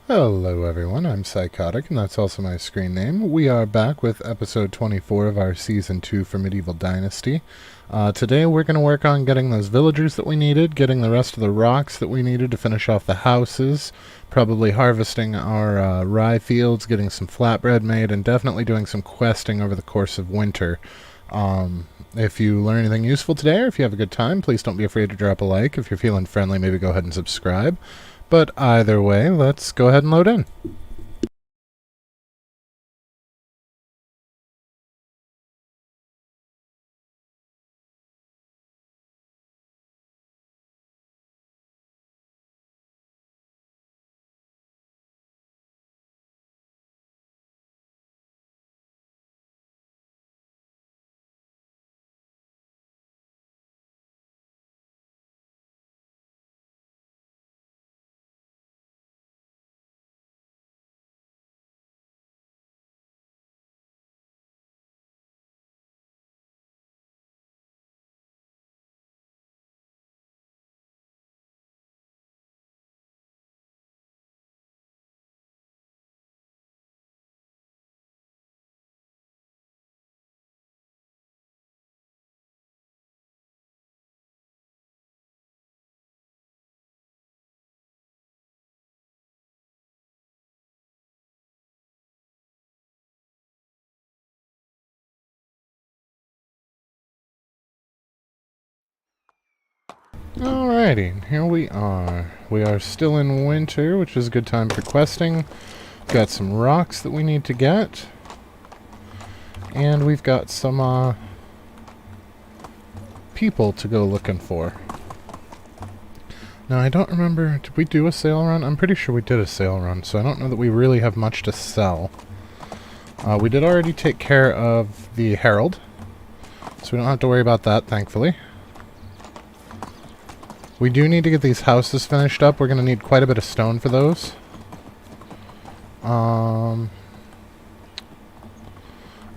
Hello everyone, I'm Psychotic, and that's also my screen name. We are back with episode 24 of our Season 2 for Medieval Dynasty. Today we're going to work on getting those villagers that we needed, getting the rest of the rocks that we needed to finish off the houses, probably harvesting our rye fields, getting some flatbread made, and definitely doing some questing over the course of winter. If you learn anything useful today, or if you have a good time, please don't be afraid to drop a like. If you're feeling friendly, maybe go ahead and subscribe. But either way, let's go ahead and load in. Alrighty, here we are. We are still in winter, which is a good time for questing. Got some rocks that we need to get. And we've got some people to go looking for. Now, I don't remember, did we do a sale run? I'm pretty sure we did a sale run, so I don't know that we really have much to sell. We did already take care of the Herald, so we don't have to worry about that, thankfully. We do need to get these houses finished up. We're going to need quite a bit of stone for those. I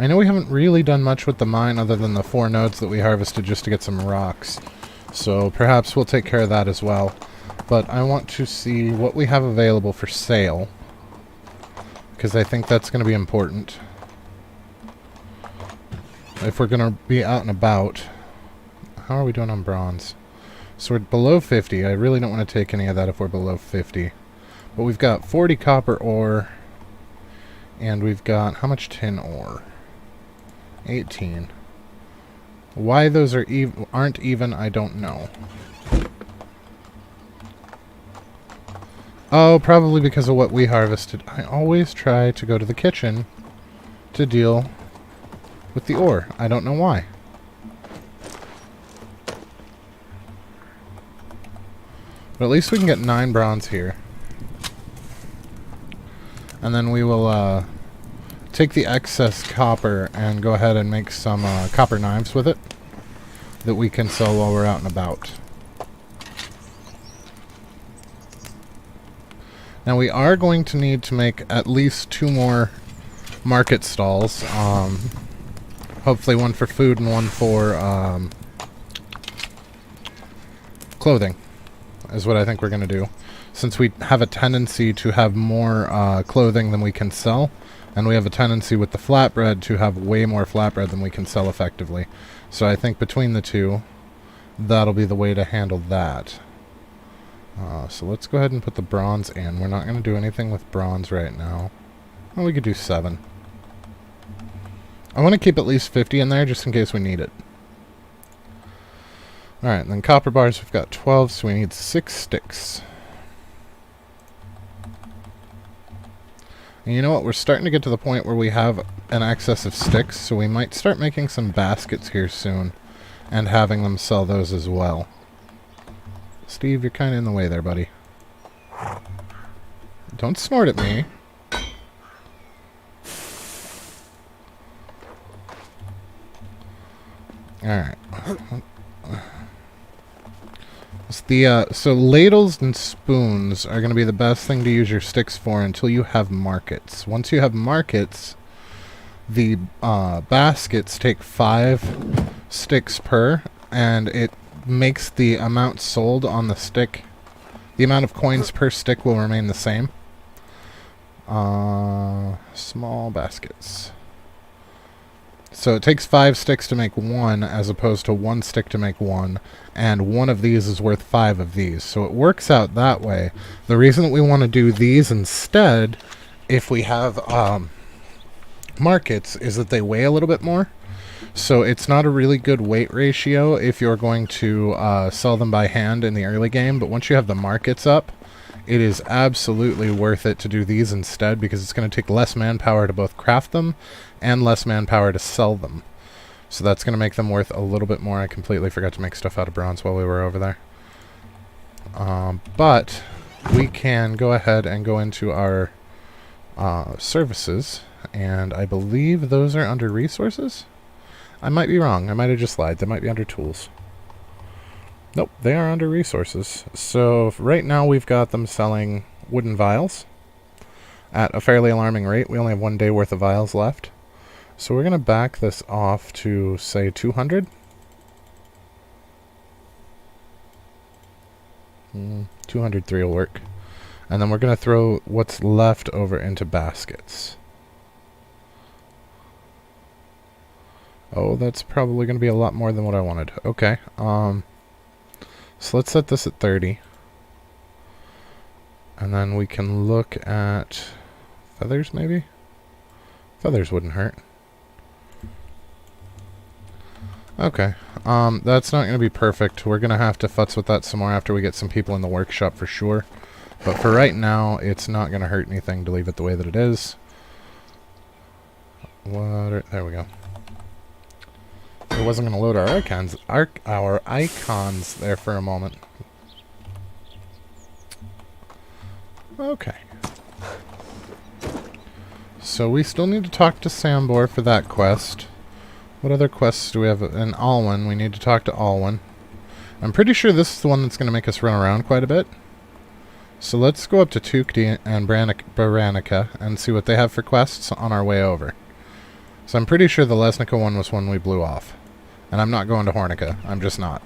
know we haven't really done much with the mine other than the 4 nodes that we harvested just to get some rocks. So perhaps we'll take care of that as well. But I want to see what we have available for sale, because I think that's going to be important. If we're going to be out and about. How are we doing on bronze? So we're below 50. I really don't want to take any of that if we're below 50. But we've got 40 copper ore. And we've got... how much tin ore? 18. Why those are aren't even, I don't know. Oh, probably because of what we harvested. I always try to go to the kitchen to deal with the ore. I don't know why. But at least we can get 9 bronze here. And then we will take the excess copper and go ahead and make some copper knives with it that we can sell while we're out and about. Now we are going to need to make at least 2 more market stalls. Hopefully one for food and one for clothing. Is what I think we're going to do. Since we have a tendency to have more clothing than we can sell, and we have a tendency with the flatbread to have way more flatbread than we can sell effectively. So I think between the two, that'll be the way to handle that. So let's go ahead and put the bronze in. We're not going to do anything with bronze right now. Well, we could do 7. I want to keep at least 50 in there just in case we need it. Alright, and then copper bars, we've got 12, so we need 6 sticks. And you know what, we're starting to get to the point where we have an excess of sticks, so we might start making some baskets here soon, and having them sell those as well. Steve, you're kind of in the way there, buddy. Don't snort at me. Alright. So ladles and spoons are going to be the best thing to use your sticks for until you have markets. Once you have markets, the baskets take 5 sticks per, and it makes the amount sold on the stick, the amount of coins per stick will remain the same. Small baskets. So it takes 5 sticks to make 1, as opposed to 1 stick to make 1, and 1 of these is worth 5 of these. So it works out that way. The reason that we want to do these instead, if we have markets, is that they weigh a little bit more. So it's not a really good weight ratio if you're going to sell them by hand in the early game, but once you have the markets up, it is absolutely worth it to do these instead, because it's going to take less manpower to both craft them and less manpower to sell them. So that's going to make them worth a little bit more. I completely forgot to make stuff out of bronze while we were over there. But we can go ahead and go into our services, and I believe those are under resources? I might be wrong. I might have just lied. They might be under tools. Nope, they are under resources. So right now we've got them selling wooden vials at a fairly alarming rate. We only have 1 day worth of vials left. So we're going to back this off to, say, 200. 203 will work. And then we're going to throw what's left over into baskets. Oh, that's probably going to be a lot more than what I wanted. Okay. So let's set this at 30. And then we can look at feathers, maybe? Feathers wouldn't hurt. Okay. That's not going to be perfect. We're going to have to futz with that some more after we get some people in the workshop for sure. But for right now, it's not going to hurt anything to leave it the way that it is. There we go. It wasn't going to load our icons there for a moment. Okay. So we still need to talk to Sambor for that quest. What other quests do we have? In Alwyn, we need to talk to Alwyn. I'm pretty sure this is the one that's going to make us run around quite a bit. So let's go up to Tukti and Baranica and see what they have for quests on our way over. So I'm pretty sure the Lesnica one was one we blew off. And I'm not going to Hornica. I'm just not.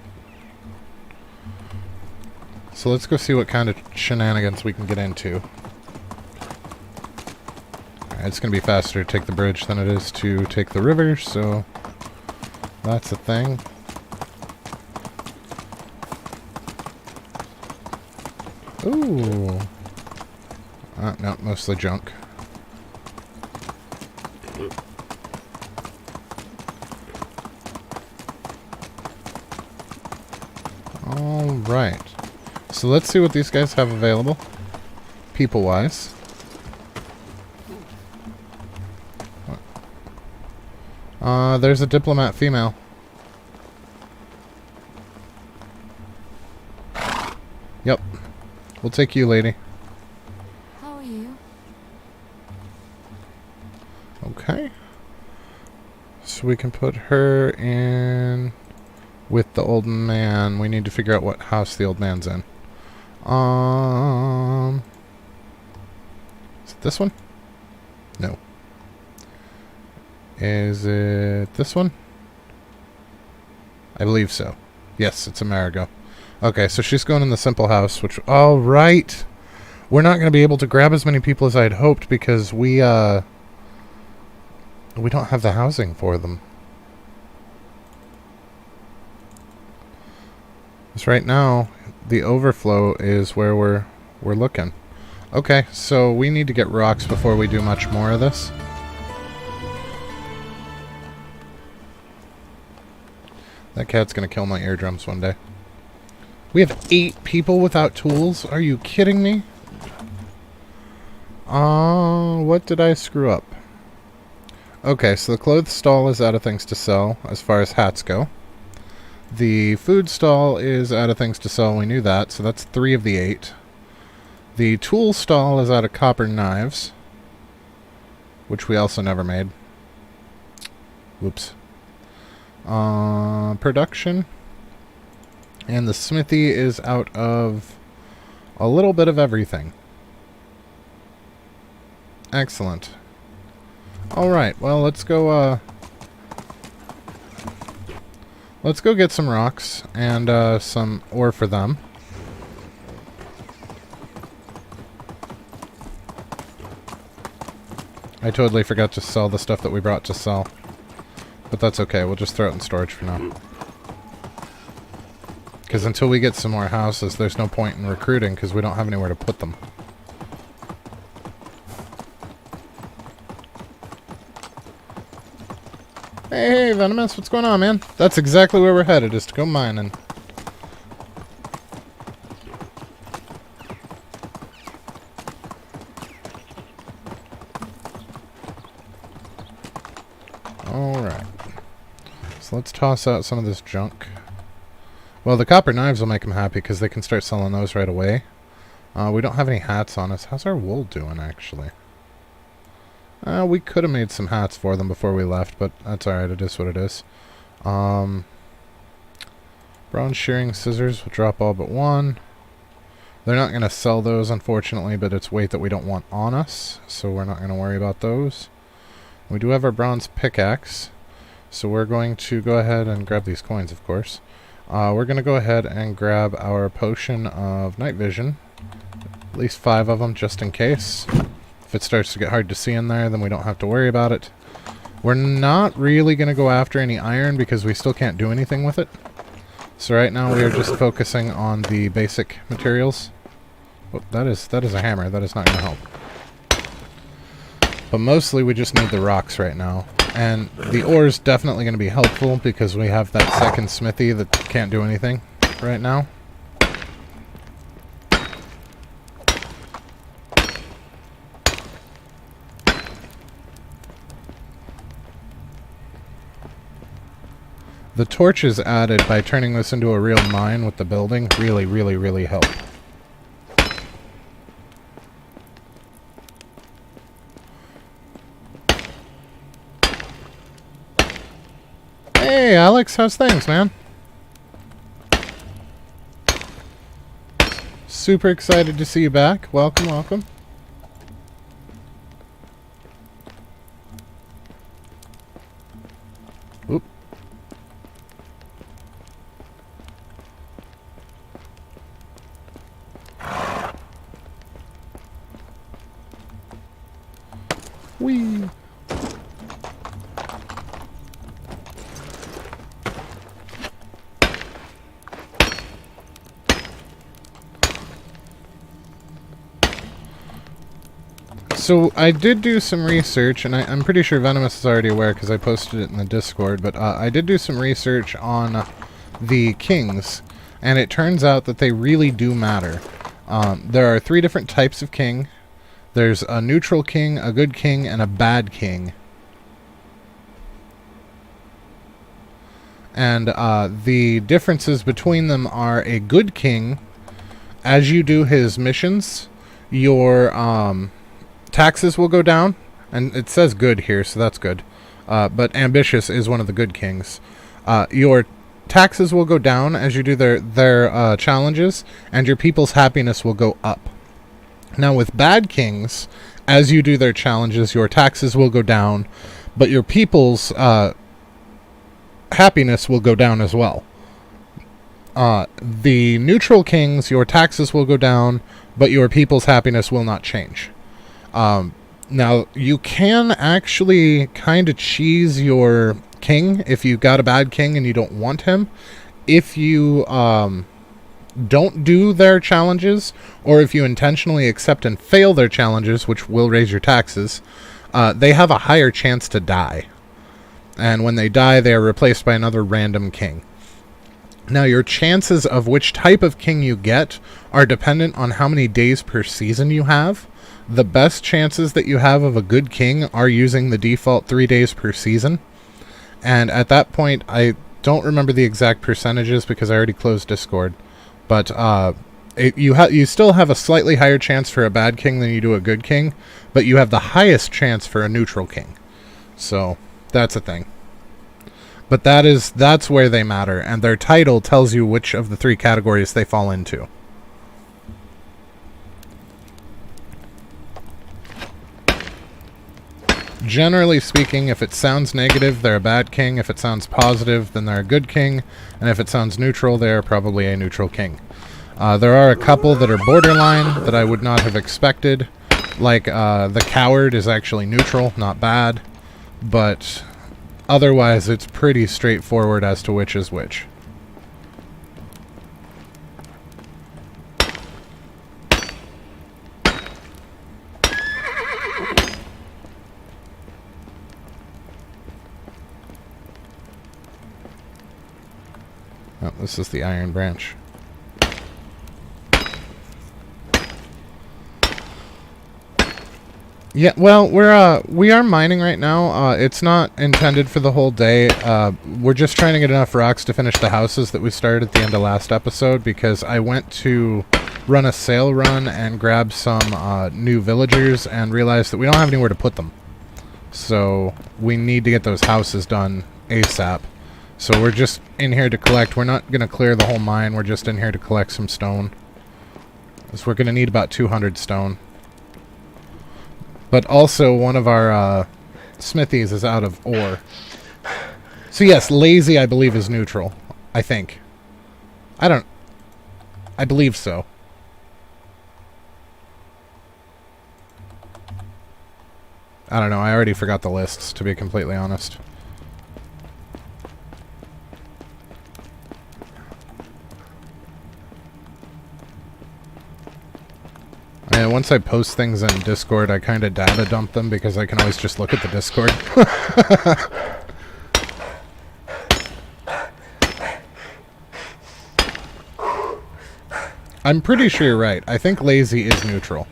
So let's go see what kind of shenanigans we can get into. It's going to be faster to take the bridge than it is to take the river, so that's a thing. Ooh. No, mostly junk. Alright. So let's see what these guys have available, people-wise. There's a diplomat female. Yep. We'll take you, lady. How are you? Okay. So we can put her in with the old man. We need to figure out what house the old man's in. Is it this one? No. Is it this one? I believe so. Yes, it's Amerigo. Okay, so she's going in the simple house, which... Alright! We're not going to be able to grab as many people as I had hoped because we don't have the housing for them. Because right now, the overflow is where we're looking. Okay, so we need to get rocks before we do much more of this. That cat's gonna kill my eardrums one day. We have 8 people without tools? Are you kidding me? What did I screw up? Okay, so the clothes stall is out of things to sell as far as hats go. The food stall is out of things to sell, we knew that, so that's 3 of the 8. The tool stall is out of copper knives, which we also never made. Whoops. Production. And the smithy is out of a little bit of everything. Excellent. Alright, well, let's go get some rocks and some ore for them. I totally forgot to sell the stuff that we brought to sell. But that's okay, we'll just throw it in storage for now. Because until we get some more houses, there's no point in recruiting because we don't have anywhere to put them. Hey, Venomous, what's going on, man? That's exactly where we're headed, is to go mining. Alright. So let's toss out some of this junk. Well, the copper knives will make them happy because they can start selling those right away. We don't have any hats on us. How's our wool doing, actually? We could have made some hats for them before we left, but that's alright. It is what it is. Bronze shearing scissors will drop all but one. They're not going to sell those, unfortunately, but it's weight that we don't want on us, so we're not going to worry about those. We do have our bronze pickaxe, so we're going to go ahead and grab these coins, of course. We're going to go ahead and grab our potion of night vision. At least 5 of them, just in case. If it starts to get hard to see in there, then we don't have to worry about it. We're not really going to go after any iron because we still can't do anything with it. So right now we are just focusing on the basic materials. Oh, that is a hammer. That is not going to help. But mostly we just need the rocks right now. And the ore is definitely going to be helpful because we have that second smithy that can't do anything right now. The torches added by turning this into a real mine with the building really help. Hey Alex, how's things, man? Super excited to see you back. Welcome, welcome. Oop. Whee! So I did do some research, and I'm pretty sure Venomous is already aware because I posted it in the Discord, but I did do some research on the kings, and it turns out that they really do matter. There are 3 different types of king. There's a neutral king, a good king, and a bad king. And the differences between them are a good king, as you do his missions, your taxes will go down, and it says good here, so that's good. But ambitious is one of the good kings. Your taxes will go down as you do their challenges, and your people's happiness will go up. Now with bad kings, as you do their challenges, your taxes will go down, but your people's happiness will go down as well. The neutral kings, your taxes will go down, but your people's happiness will not change. Now, you can actually kind of cheese your king if you got a bad king and you don't want him. If you don't do their challenges, or if you intentionally accept and fail their challenges, which will raise your taxes, they have a higher chance to die. And when they die, they are replaced by another random king. Now, your chances of which type of king you get are dependent on how many days per season you have. The best chances that you have of a good king are using the default 3 days per season. And at that point, I don't remember the exact percentages because I already closed Discord. But you still have a slightly higher chance for a bad king than you do a good king, but you have the highest chance for a neutral king. So that's a thing. But that's where they matter, and their title tells you which of the 3 categories they fall into. Generally speaking, if it sounds negative, they're a bad king. If it sounds positive, then they're a good king. And if it sounds neutral, they're probably a neutral king. There are a couple that are borderline that I would not have expected. Like, the coward is actually neutral, not bad. But otherwise, it's pretty straightforward as to which is which. Oh, this is the Iron Branch. Yeah, well, we are mining right now. It's not intended for the whole day. We're just trying to get enough rocks to finish the houses that we started at the end of last episode, because I went to run a sale run and grab some new villagers and realized that we don't have anywhere to put them. So we need to get those houses done ASAP. So we're just in here to collect. We're not going to clear the whole mine. We're just in here to collect some stone. So we're going to need about 200 stone. But also, one of our smithies is out of ore. So yes, lazy, I believe, is neutral. I think. I believe so. I don't know. I already forgot the lists, to be completely honest. And once I post things in Discord, I kind of data dump them because I can always just look at the Discord. I'm pretty sure you're right. I think lazy is neutral.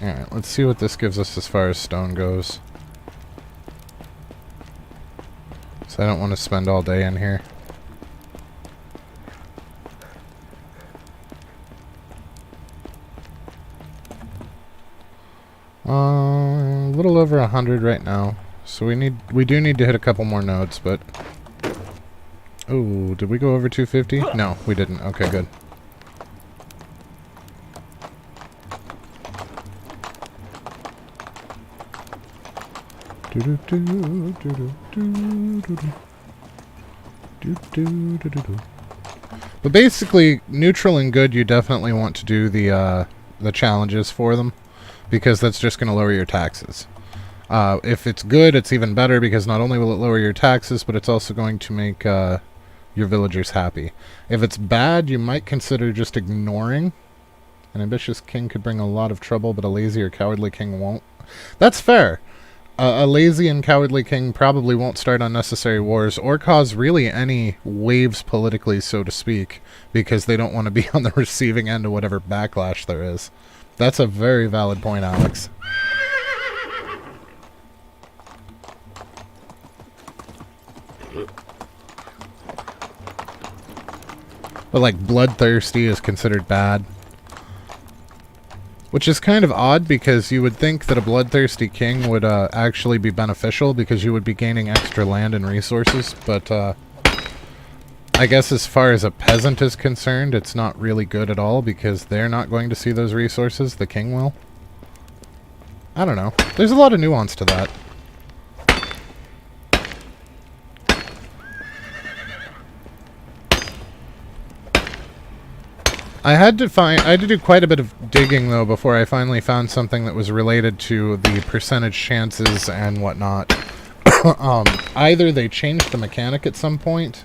Alright, let's see what this gives us as far as stone goes. So I don't want to spend all day in here. A little over 100 right now. So we do need to hit a couple more nodes, but... Oh, did we go over 250? No, we didn't. Okay, good. But basically, neutral and good, you definitely want to do the challenges for them, because that's just going to lower your taxes. If it's good, it's even better, because not only will it lower your taxes, but it's also going to make your villagers happy. If it's bad, you might consider just ignoring. An ambitious king could bring a lot of trouble, but a lazy or cowardly king won't. That's fair. A lazy and cowardly king probably won't start unnecessary wars or cause really any waves politically, so to speak, because they don't want to be on the receiving end of whatever backlash there is. That's a very valid point, Alex. But, like, bloodthirsty is considered bad. Which is kind of odd, because you would think that a bloodthirsty king would actually be beneficial, because you would be gaining extra land and resources, but I guess as far as a peasant is concerned, it's not really good at all, because they're not going to see those resources, the king will. I don't know. There's a lot of nuance to that. I had to do quite a bit of digging, though, before I finally found something that was related to the percentage chances and whatnot. Either they changed the mechanic at some point.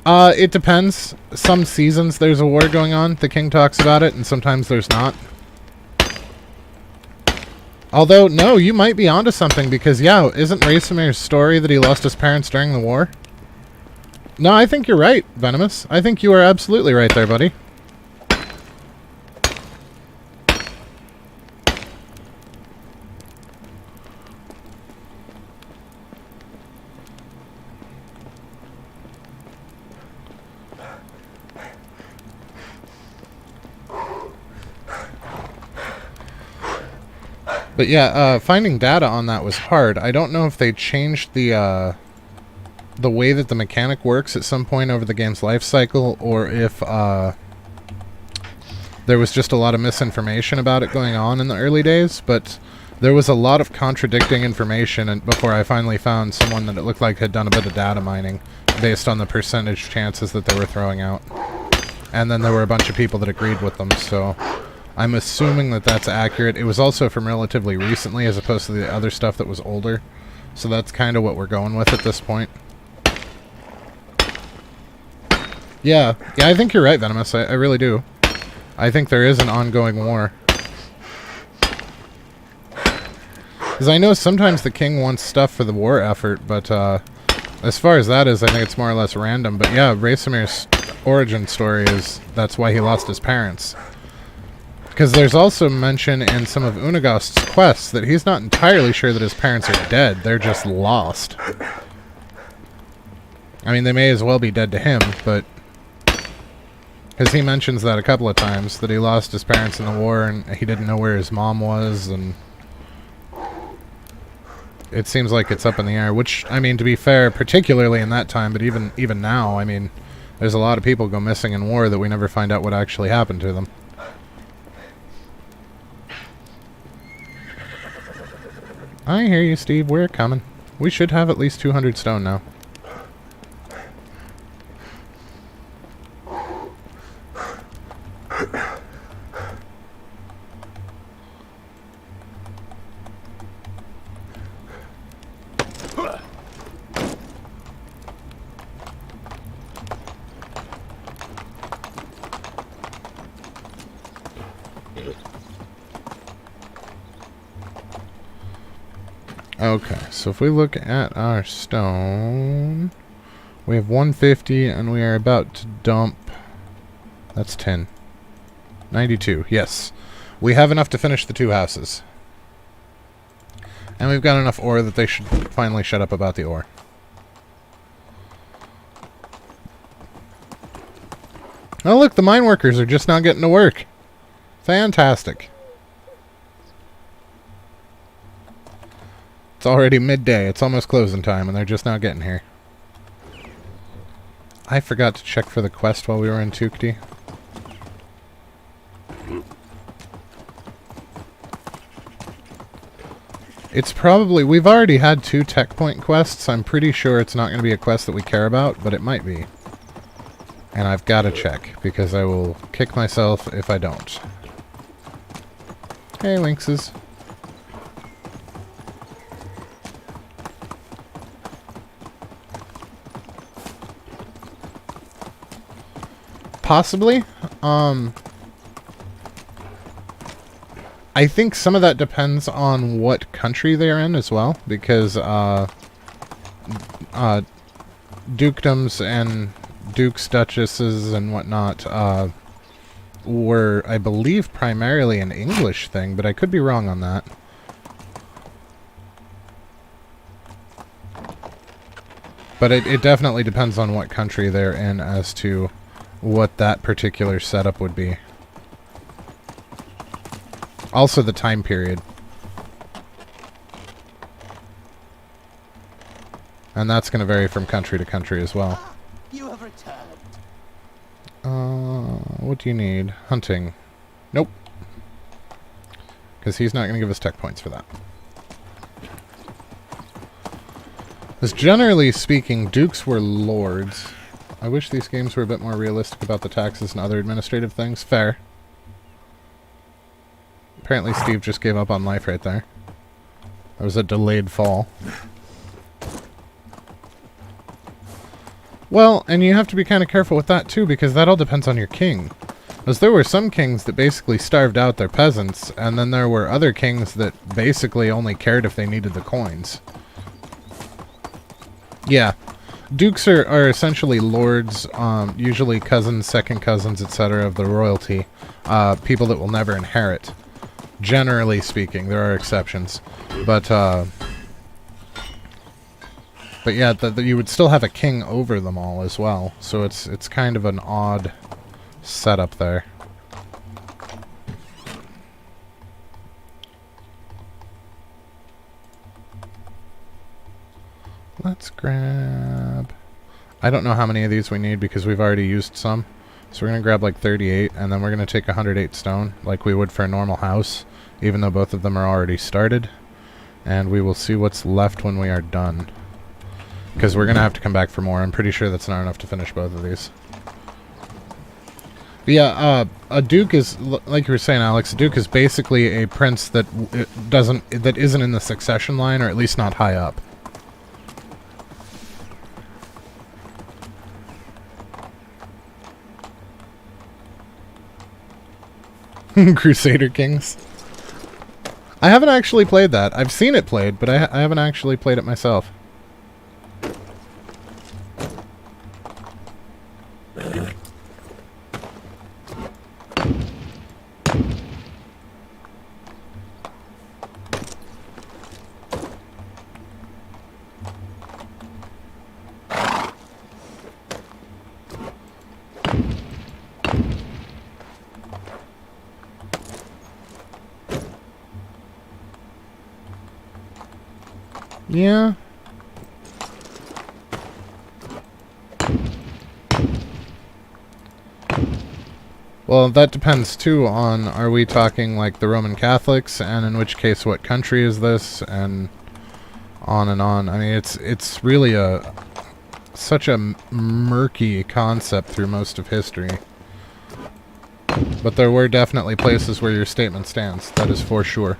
It depends. Some seasons there's a war going on, the king talks about it, and sometimes there's not. Although, no, you might be onto something, because, yeah, isn't Racemir's story that he lost his parents during the war? No, I think you're right, Venomous. I think you are absolutely right there, buddy. But yeah, finding data on that was hard. I don't know if they changed the way that the mechanic works at some point over the game's life cycle, or if there was just a lot of misinformation about it going on in the early days, but there was a lot of contradicting information and before I finally found someone that it looked like had done a bit of data mining based on the percentage chances that they were throwing out. And then there were a bunch of people that agreed with them, so I'm assuming that that's accurate. It was also from relatively recently as opposed to the other stuff that was older, so that's kind of what we're going with at this point. Yeah, I think you're right, Venomous. I really do. I think there is an ongoing war. Because I know sometimes the king wants stuff for the war effort, but as far as that is, I think it's more or less random. But yeah, Racemir's origin story is that's why he lost his parents. Because there's also mention in some of Unagost's quests that he's not entirely sure that his parents are dead. They're just lost. I mean, they may as well be dead to him, but... Because he mentions that a couple of times, that he lost his parents in the war and he didn't know where his mom was, and... It seems like it's up in the air, which, I mean, to be fair, particularly in that time, but even now, I mean, there's a lot of people go missing in war that we never find out what actually happened to them. I hear you, Steve. We're coming. We should have at least 200 stone now. Okay, so if we look at our stone, we have 150 and we are about to dump, that's 10. 92, yes. We have enough to finish the 2 houses. And we've got enough ore that they should finally shut up about the ore. Oh look, the mine workers are just now getting to work. Fantastic. It's already midday. It's almost closing time, and they're just now getting here. I forgot to check for the quest while we were in Tukti. It's probably... We've already had 2 tech point quests. I'm pretty sure it's not going to be a quest that we care about, but it might be. And I've got to check, because I will kick myself if I don't. Hey, Lynxes. Possibly. I think some of that depends on what country they're in as well, because dukedoms and dukes, duchesses, and whatnot were, I believe, primarily an English thing, but I could be wrong on that. But it definitely depends on what country they're in as to what that particular setup would be. Also the time period. And that's going to vary from country to country as well. You have returned. What do you need? Hunting. Nope. Because he's not going to give us tech points for that. Because generally speaking, dukes were lords. I wish these games were a bit more realistic about the taxes and other administrative things. Fair. Apparently Steve just gave up on life right there. That was a delayed fall. Well, and you have to be kind of careful with that too, because that all depends on your king. Because there were some kings that basically starved out their peasants, and then there were other kings that basically only cared if they needed the coins. Yeah. Dukes are essentially lords, usually cousins, second cousins, etc. of the royalty. People that will never inherit. Generally speaking, there are exceptions. But yeah, you would still have a king over them all as well. So it's kind of an odd setup there. let's grab... I don't know how many of these we need because we've already used some. So we're going to grab like 38, and then we're going to take 108 stone, like we would for a normal house, even though both of them are already started. And we will see what's left when we are done. Because we're going to have to come back for more. I'm pretty sure that's not enough to finish both of these. But yeah, a duke is, like you were saying, Alex, a duke is basically a prince that isn't in the succession line, or at least not high up. Crusader Kings. I haven't actually played that. I've seen it played, but I haven't actually played it myself. Yeah. Well, that depends too on, are we talking like the Roman Catholics, and in which case what country is this, and on and on. I mean, it's really such a murky concept through most of history. But there were definitely places where your statement stands, that is for sure.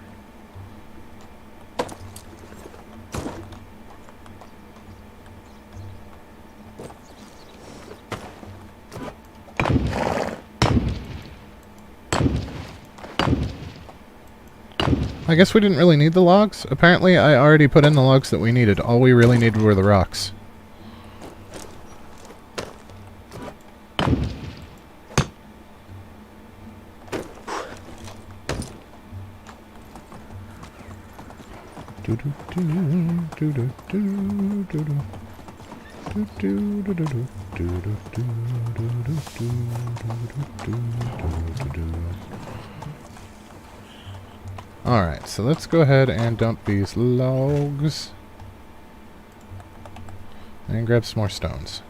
I guess we didn't really need the logs. Apparently, I already put in the logs that we needed. All we really needed were the rocks. Alright, so let's go ahead and dump these logs. And grab some more stones.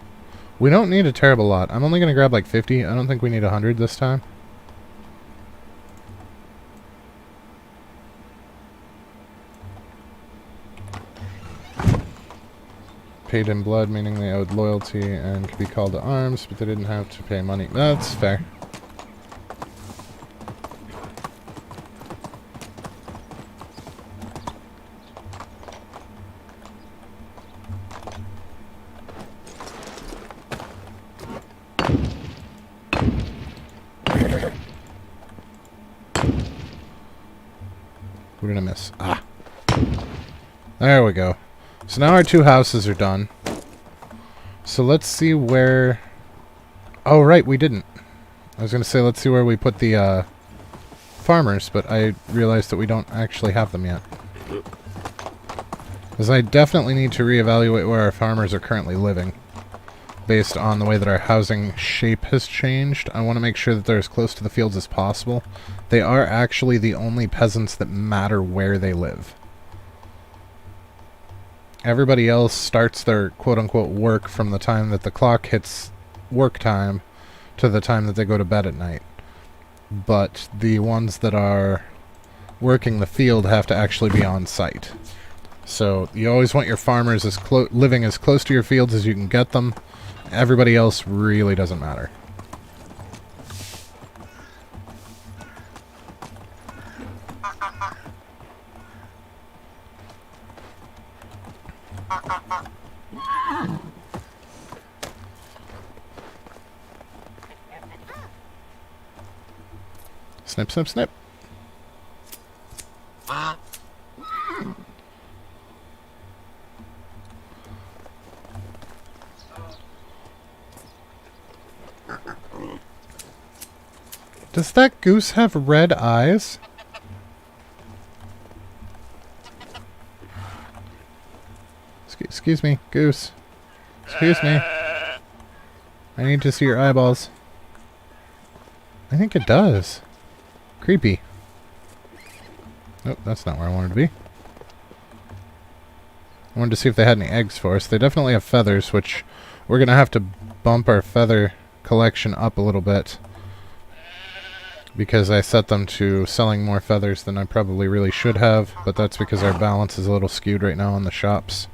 We don't need a terrible lot. I'm only going to grab like 50. I don't think we need 100 this time. Paid in blood, meaning they owed loyalty and could be called to arms, but they didn't have to pay money. That's fair. Who did I miss? Ah. There we go. So now our two houses are done. So let's see where... Oh, right, we didn't. I was going to say, let's see where we put the farmers, but I realized that we don't actually have them yet. Because I definitely need to reevaluate where our farmers are currently living. Based on the way that our housing shape has changed, I want to make sure that they're as close to the fields as possible. They are actually the only peasants that matter where they live. Everybody else starts their quote-unquote work from the time that the clock hits work time to the time that they go to bed at night. But the ones that are working the field have to actually be on site. So you always want your farmers living as close to your fields as you can get them. Everybody else really doesn't matter. Snip, snip, snip. Does that goose have red eyes? Excuse me, goose. Excuse me. I need to see your eyeballs. I think it does. Creepy. Nope, that's not where I wanted to be. I wanted to see if they had any eggs for us. They definitely have feathers, which we're going to have to bump our feather collection up a little bit, because I set them to selling more feathers than I probably really should have, but that's because our balance is a little skewed right now in the shops.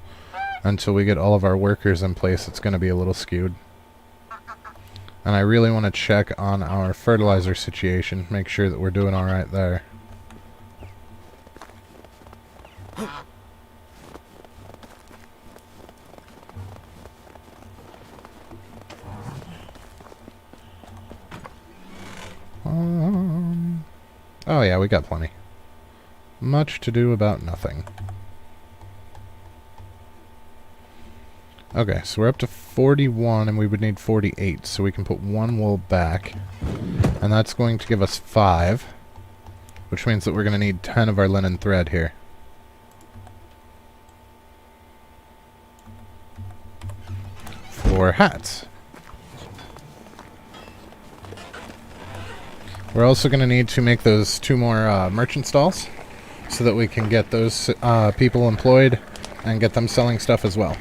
Until we get all of our workers in place, it's going to be a little skewed. And I really want to check on our fertilizer situation, make sure that we're doing alright there. Oh yeah, we got plenty. Much to do about nothing. Okay, so we're up to 41, and we would need 48, so we can put one wool back. And that's going to give us 5, which means that we're going to need 10 of our linen thread here. For hats. We're also going to need to make those 2 more merchant stalls, so that we can get those people employed and get them selling stuff as well.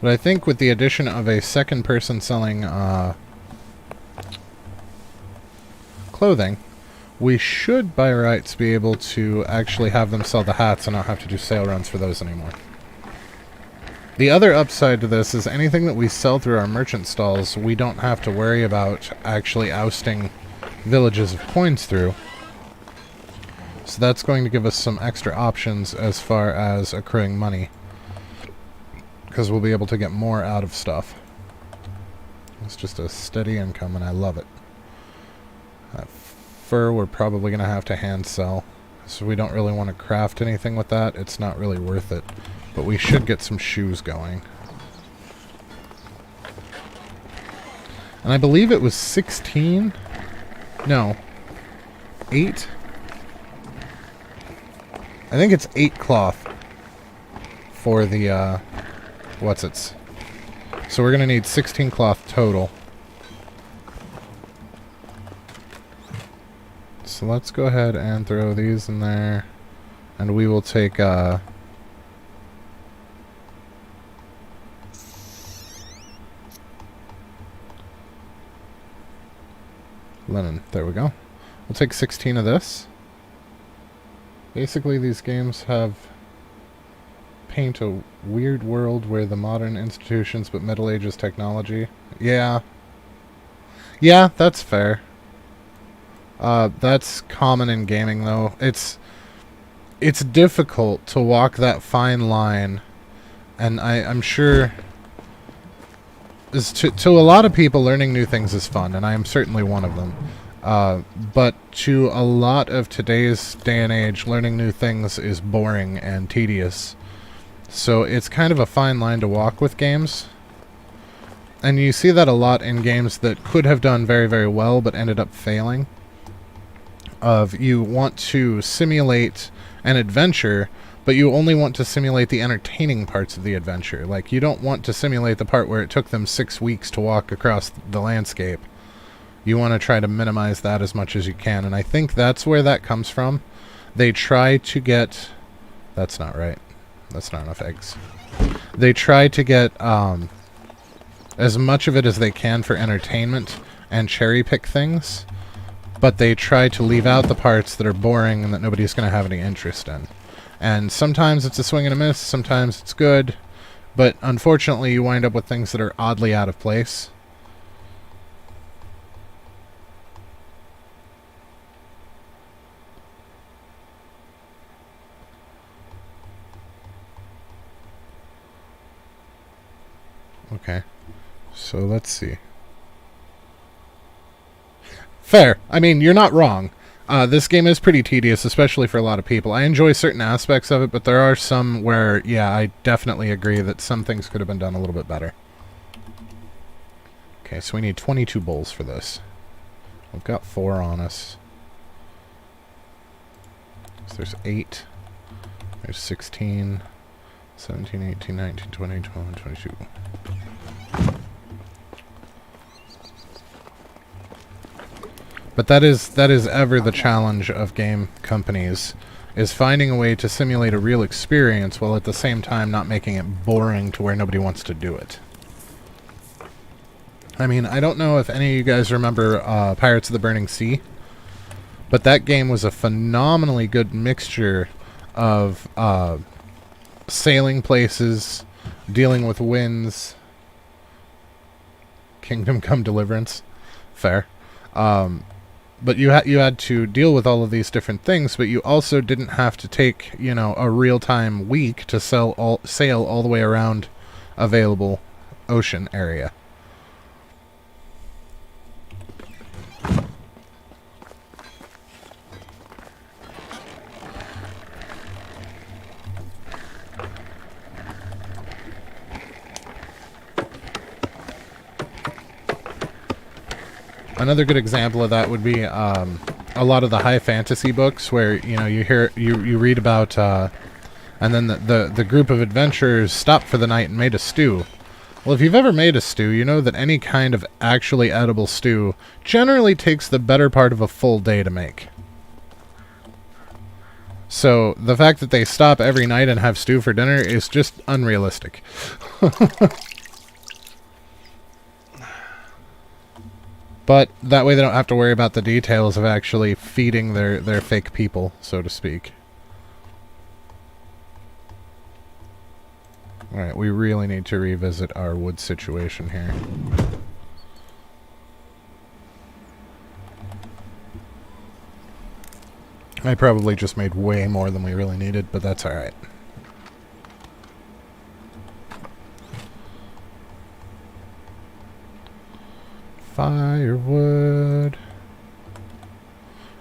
But I think with the addition of a second person selling clothing, we should by rights be able to actually have them sell the hats and not have to do sale runs for those anymore. The other upside to this is anything that we sell through our merchant stalls, we don't have to worry about actually ousting villages of coins through. So that's going to give us some extra options as far as accruing money, because we'll be able to get more out of stuff. It's just a steady income, and I love it. That fur we're probably going to have to hand sell, so we don't really want to craft anything with that. It's not really worth it. But we should get some shoes going. And I believe it was 16? No. 8? I think it's 8 cloth for the, what's-its. So we're going to need 16 cloth total. So let's go ahead and throw these in there. And we will take, linen. There we go. We'll take 16 of this. Basically, these games paint a weird world where the modern institutions but Middle Ages technology. Yeah. Yeah, that's fair. That's common in gaming, though. It's difficult to walk that fine line, and I'm sure to a lot of people, learning new things is fun, and I am certainly one of them. But to a lot of today's day and age, learning new things is boring and tedious. So it's kind of a fine line to walk with games. And you see that a lot in games that could have done very, very well but ended up failing. You want to simulate an adventure, but you only want to simulate the entertaining parts of the adventure. Like, you don't want to simulate the part where it took them 6 weeks to walk across the landscape. You want to try to minimize that as much as you can, and I think that's where that comes from. They try to get... That's not right. That's not enough eggs. They try to get as much of it as they can for entertainment and cherry-pick things, but they try to leave out the parts that are boring and that nobody's going to have any interest in. And sometimes it's a swing and a miss, sometimes it's good, but unfortunately you wind up with things that are oddly out of place. Okay, so let's see. Fair. I mean, you're not wrong. This game is pretty tedious, especially for a lot of people. I enjoy certain aspects of it, but there are some where, yeah, I definitely agree that some things could have been done a little bit better. Okay, so we need 22 bowls for this. We've got 4 on us. So there's 8. There's 16, 17, 18, 19, 20, 21, 22. But that is ever the challenge of game companies, is finding a way to simulate a real experience while at the same time not making it boring to where nobody wants to do it. I mean, I don't know if any of you guys remember Pirates of the Burning Sea, but that game was a phenomenally good mixture of sailing places, dealing with winds, Kingdom Come Deliverance, fair. But you had to deal with all of these different things, but you also didn't have to take, you know, a real-time week to sail all the way around available ocean area. Another good example of that would be a lot of the high fantasy books where, you know, you read about and then the group of adventurers stopped for the night and made a stew. Well, if you've ever made a stew, you know that any kind of actually edible stew generally takes the better part of a full day to make. So the fact that they stop every night and have stew for dinner is just unrealistic. But that way they don't have to worry about the details of actually feeding their fake people, so to speak. Alright, we really need to revisit our wood situation here. I probably just made way more than we really needed, but that's alright. Firewood.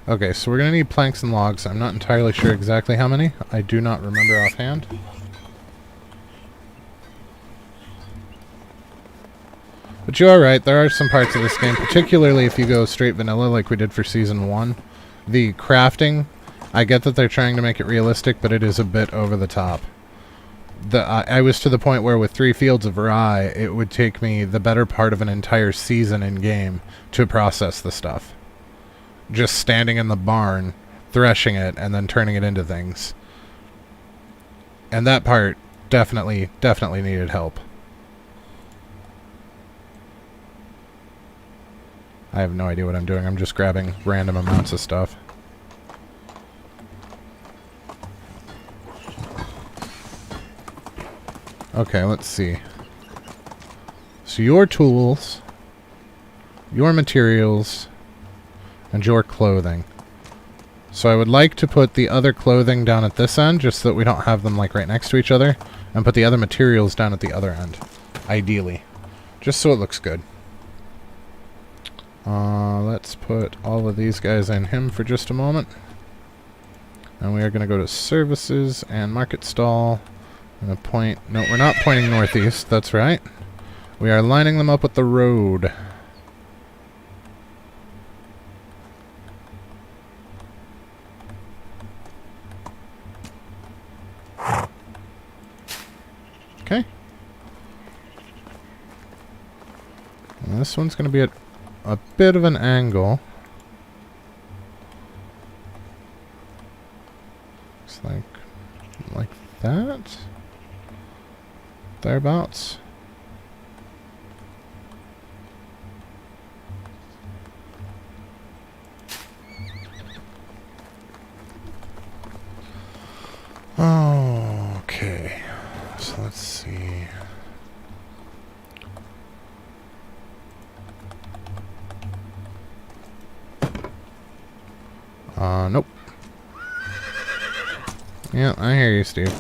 Okay, so we're going to need planks and logs. I'm not entirely sure exactly how many. I do not remember offhand. But you are right, there are some parts of this game, particularly if you go straight vanilla like we did for Season 1. The crafting, I get that they're trying to make it realistic, but it is a bit over the top. I was to the point where with 3 fields of rye, it would take me the better part of an entire season in game to process the stuff. Just standing in the barn, threshing it, and then turning it into things. And that part definitely needed help. I have no idea what I'm doing. I'm just grabbing random amounts of stuff. Okay, let's see. So your tools, your materials, and your clothing. So I would like to put the other clothing down at this end, just so that we don't have them like right next to each other, and put the other materials down at the other end, ideally. Just so it looks good. Let's put all of these guys in him for just a moment. And we are going to go to services and market stall. I'm going to point... No, we're not pointing northeast. That's right. We are lining them up with the road. Okay. And this one's going to be at a bit of an angle. Looks like that. Thereabouts. Oh, okay. So let's see. Nope. Yeah, I hear you, Steve.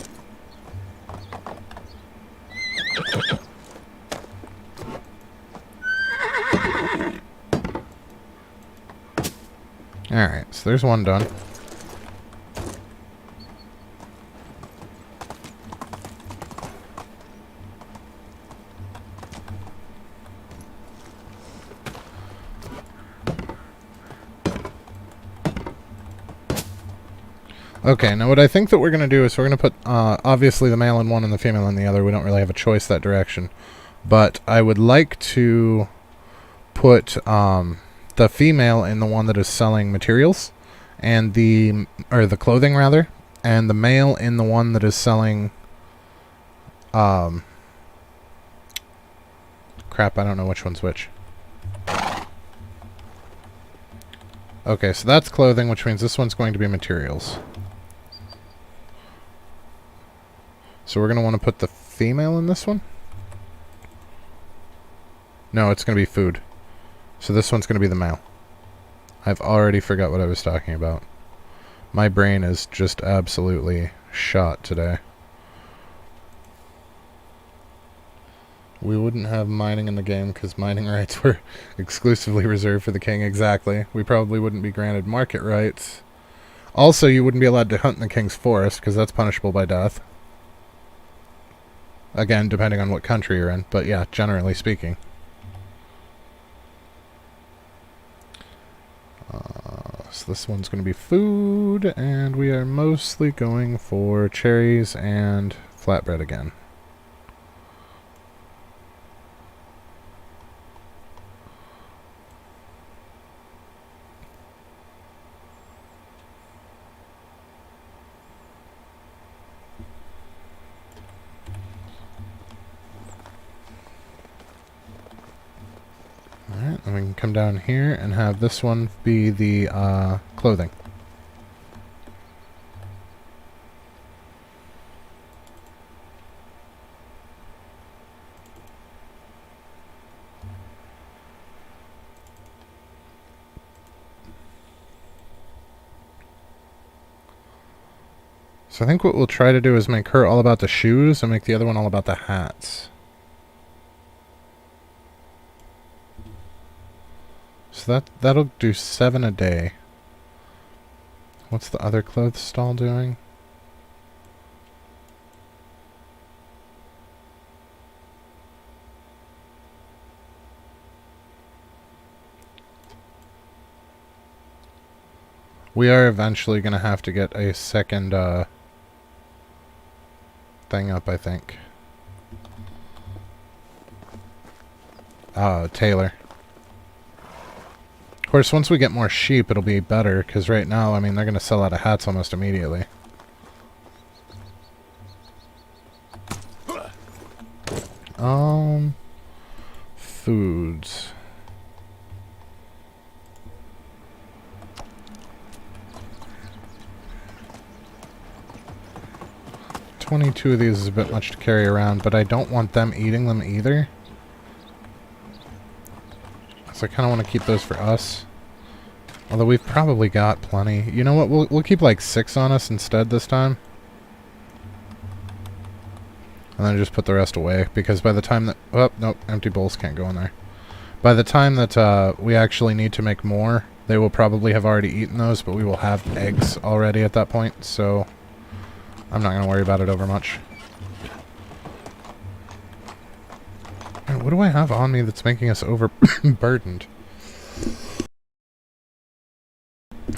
Alright, so there's one done. Okay, now what I think that we're going to do is we're going to put, obviously, the male in one and the female in the other. We don't really have a choice that direction. But I would like to put the female in the one that is selling materials, and the clothing, rather, and the male in the one that is selling, crap, I don't know which one's which. Okay, so that's clothing, which means this one's going to be materials. So we're going to want to put the female in this one? No, it's going to be food. So this one's going to be the male. I've already forgot what I was talking about. My brain is just absolutely shot today. We wouldn't have mining in the game because mining rights were exclusively reserved for the king. Exactly. We probably wouldn't be granted market rights. Also, you wouldn't be allowed to hunt in the king's forest because that's punishable by death. Again, depending on what country you're in, but yeah, generally speaking. So this one's going to be food, and we are mostly going for cherries and flatbread again. Alright, then we can come down here and have this one be the clothing. So I think what we'll try to do is make her all about the shoes and make the other one all about the hats. So that'll do 7 a day. What's the other clothes stall doing? We are eventually going to have to get a second thing up, I think. Tailor. Of course, once we get more sheep, it'll be better, because right now, I mean, they're going to sell out of hats almost immediately. Foods. $22 of these is a bit much to carry around, but I don't want them eating them either. So I kind of want to keep those for us. Although we've probably got plenty. You know what? We'll keep like 6 on us instead this time. And then just put the rest away. Because by the time that... Oh, nope. Empty bowls can't go in there. By the time that we actually need to make more, they will probably have already eaten those. But we will have eggs already at that point. So I'm not going to worry about it over much. What do I have on me that's making us overburdened?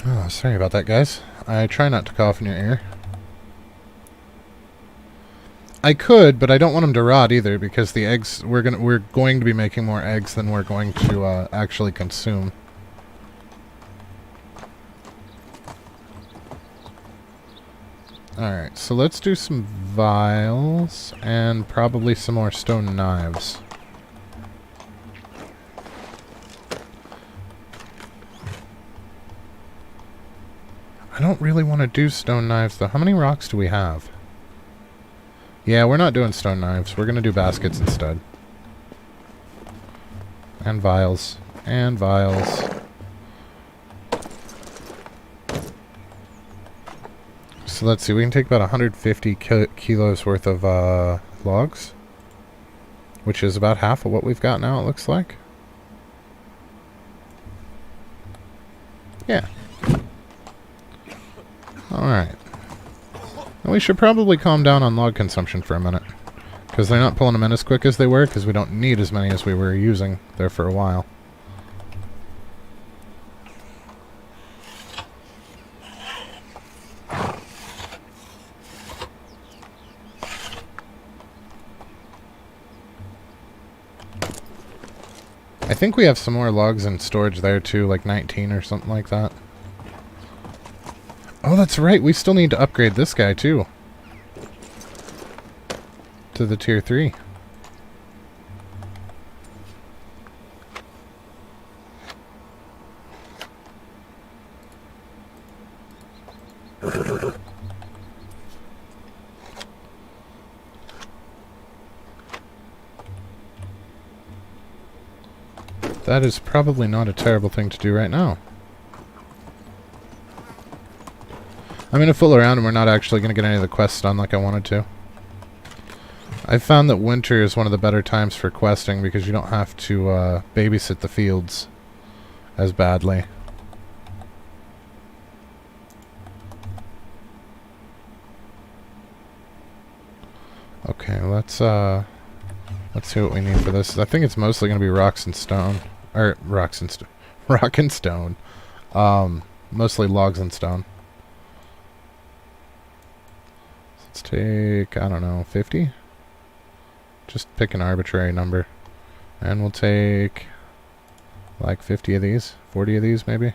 Oh, sorry about that, guys. I try not to cough in your ear. I could, but I don't want them to rot either, because the eggs we're going to be making more eggs than we're going to actually consume. Alright, so let's do some vials and probably some more stone knives. I don't really want to do stone knives, though. How many rocks do we have? Yeah, we're not doing stone knives. We're going to do baskets instead. And vials. And vials. So let's see. We can take about 150 kilos worth of logs. Which is about half of what we've got now, it looks like. Yeah. Alright. And we should probably calm down on log consumption for a minute. Because they're not pulling them in as quick as they were, because we don't need as many as we were using there for a while. I think we have some more logs in storage there too, like 19 or something like that. Oh, that's right, we still need to upgrade this guy too. To the tier 3. That is probably not a terrible thing to do right now. I'm going to fool around and we're not actually going to get any of the quests done like I wanted to. I've found that winter is one of the better times for questing because you don't have to babysit the fields as badly. Okay, let's see what we need for this. I think it's mostly going to be rocks and stone. Or, rocks and stone. Rock and stone. Mostly logs and stone. Let's take, I don't know, 50? Just pick an arbitrary number. And we'll take like 50 of these. 40 of these, maybe?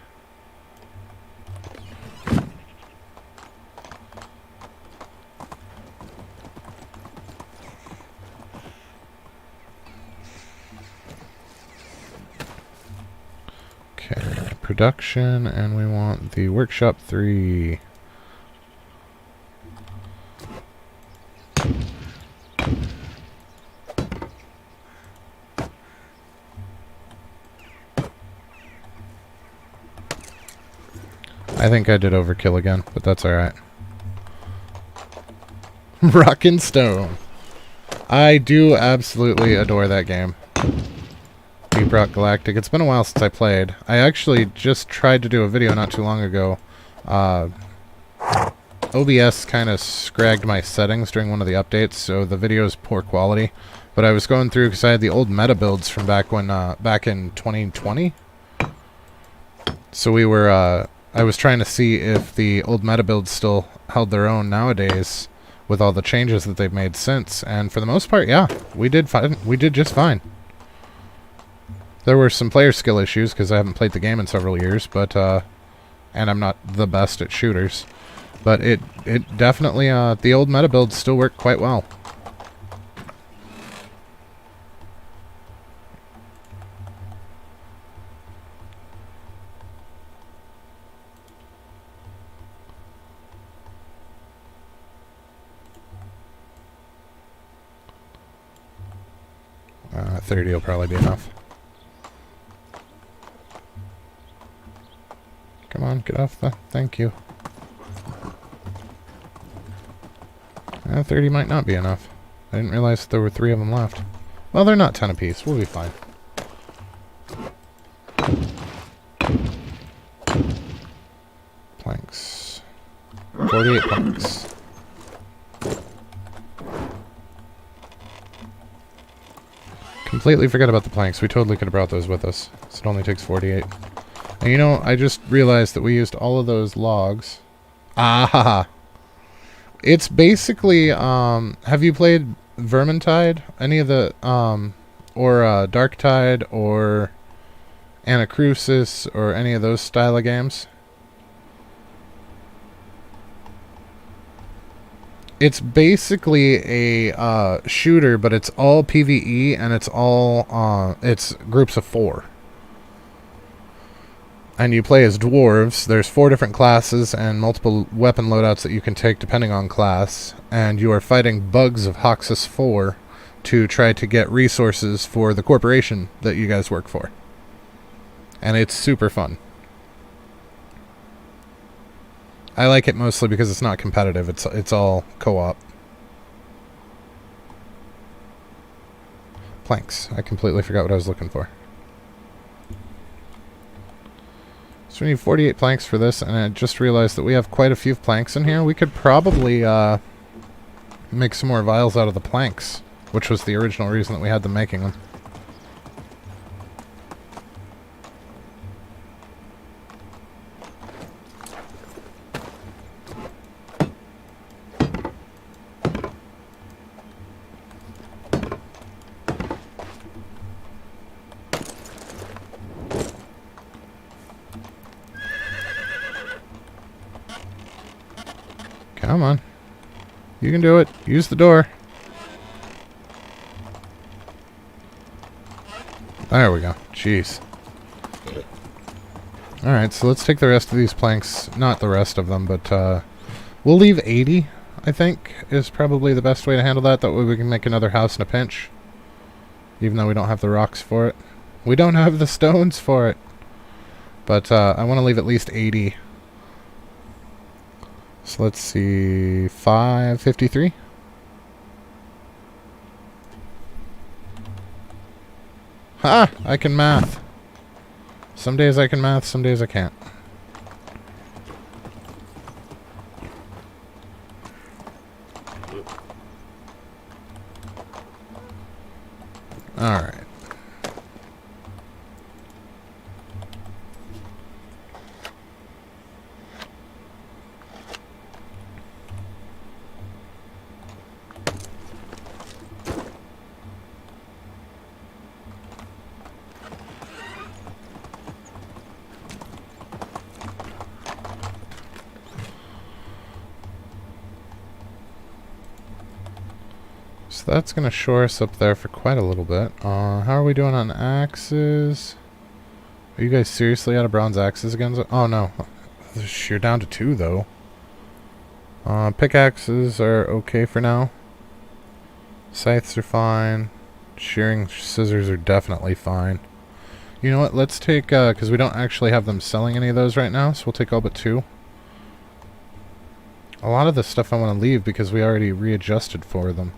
Okay, production, and we want the workshop 3. I think I did overkill again, but that's alright. Rock and Stone. I do absolutely adore that game. Deep Rock Galactic. It's been a while since I played. I actually just tried to do a video not too long ago. OBS kind of scragged my settings during one of the updates, so the video is poor quality. But I was going through because I had the old meta builds from back when, back in 2020. So we were, I was trying to see if the old meta builds still held their own nowadays with all the changes that they've made since. And for the most part, yeah, we did fine. We did just fine. There were some player skill issues because I haven't played the game in several years, but and I'm not the best at shooters. But it definitely, the old meta builds still work quite well. Uh, 30 will probably be enough. Come on, get off the... Thank you. 30 might not be enough. I didn't realize there were 3 of them left. Well, they're not 10 apiece. We'll be fine. Planks. 48 planks. Completely forgot about the planks. We totally could have brought those with us. So it only takes 48. And you know, I just realized that we used all of those logs. Ah! It's basically, have you played Vermintide? Any of the, or Darktide, or Anacrusis, or any of those style of games? It's basically a shooter, but it's all PvE, and it's all, it's groups of 4. And you play as dwarves. There's 4 different classes and multiple weapon loadouts that you can take depending on class. And you are fighting bugs of Hoxus 4 to try to get resources for the corporation that you guys work for. And it's super fun. I like it mostly because it's not competitive. It's all co-op. Planks. I completely forgot what I was looking for. So we need 48 planks for this, and I just realized that we have quite a few planks in here. We could probably make some more vials out of the planks, which was the original reason that we had them making them. Come on. You can do it. Use the door. There we go. Jeez. Alright, so let's take the rest of these planks. Not the rest of them, but we'll leave 80, I think, is probably the best way to handle that. That way we can make another house in a pinch. Even though we don't have the rocks for it. We don't have the stones for it. But I want to leave at least 80. So let's see, 553. Ha! I can math. Some days I can math, some days I can't. Alright. So that's going to shore us up there for quite a little bit. How are we doing on axes? Are you guys seriously out of bronze axes again? Oh no. You're down to 2 though. Pickaxes are okay for now. Scythes are fine. Shearing scissors are definitely fine. You know what? Let's take, because we don't actually have them selling any of those right now, so we'll take all but 2. A lot of this stuff I want to leave because we already readjusted for them.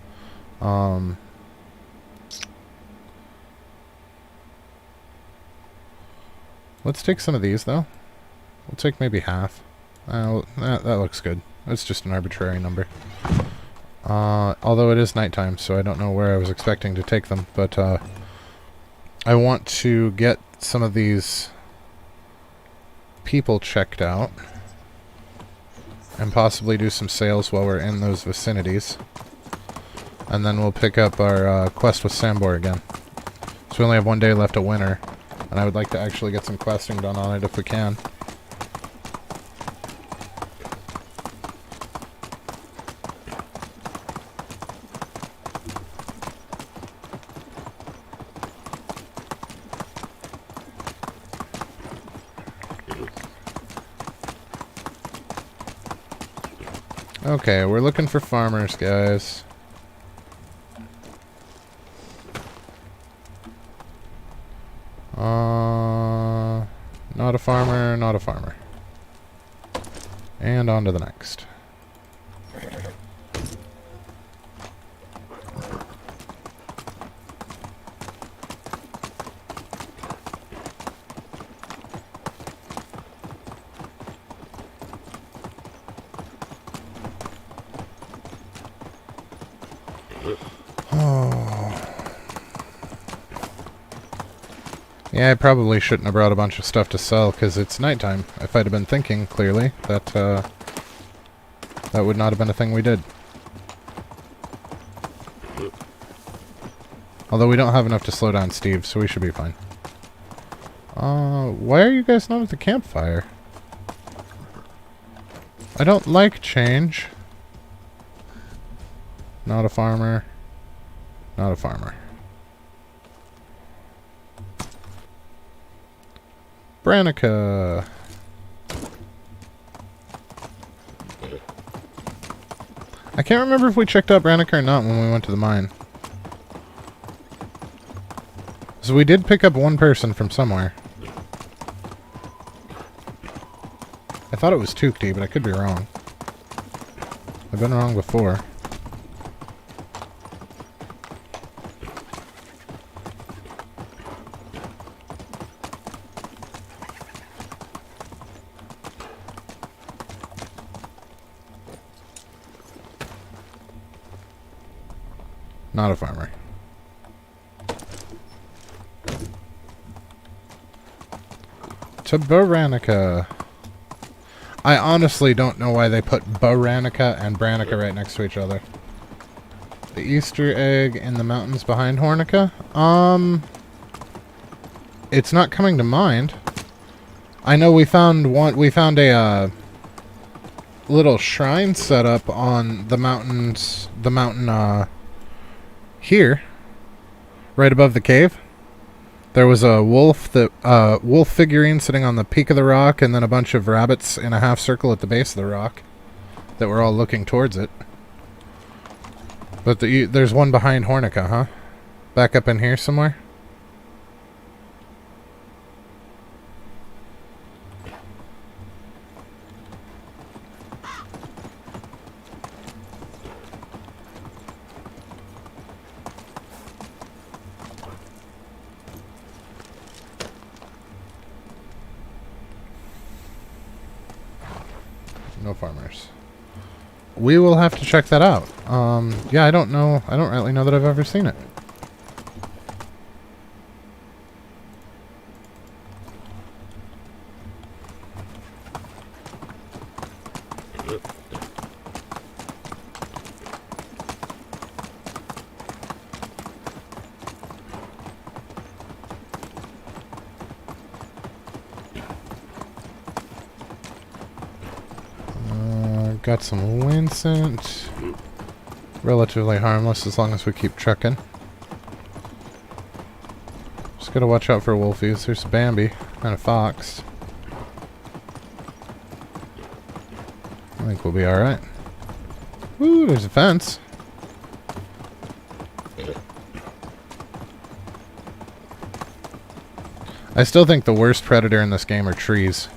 Let's take some of these, though. We'll take maybe half. That looks good. It's just an arbitrary number. Although it is nighttime, so I don't know where I was expecting to take them. But I want to get some of these people checked out. And possibly do some sales while we're in those vicinities. And then we'll pick up our quest with Sambor again. So we only have 1 day left of winter. And I would like to actually get some questing done on it if we can. Okay, we're looking for farmers, guys. Not a farmer, not a farmer. And on to the next. Yeah, I probably shouldn't have brought a bunch of stuff to sell, because it's nighttime. If I'd have been thinking clearly, that would not have been a thing we did. Although we don't have enough to slow down Steve, so we should be fine. Why are you guys not at the campfire? I don't like change. Not a farmer. Not a farmer. Branica. I can't remember if we checked out Branica or not when we went to the mine. So we did pick up 1 person from somewhere. I thought it was Tukti, but I could be wrong. I've been wrong before. Not a farmer. To Baranica. I honestly don't know why they put Baranica and Branica right next to each other. The Easter egg in the mountains behind Hornica? It's not coming to mind. I know we found a little shrine set up on the mountain here, right above the cave. There was a wolf figurine sitting on the peak of the rock, and then a bunch of rabbits in a half circle at the base of the rock that were all looking towards it. But there's one behind Hornica, huh? Back up in here somewhere? No farmers. We will have to check that out. Yeah, I don't know. I don't really know that I've ever seen it. Got some Wincent. Relatively harmless as long as we keep trucking. Just gotta watch out for wolfies. There's Bambi and a fox. I think we'll be alright. Ooh, there's a fence. I still think the worst predator in this game are trees.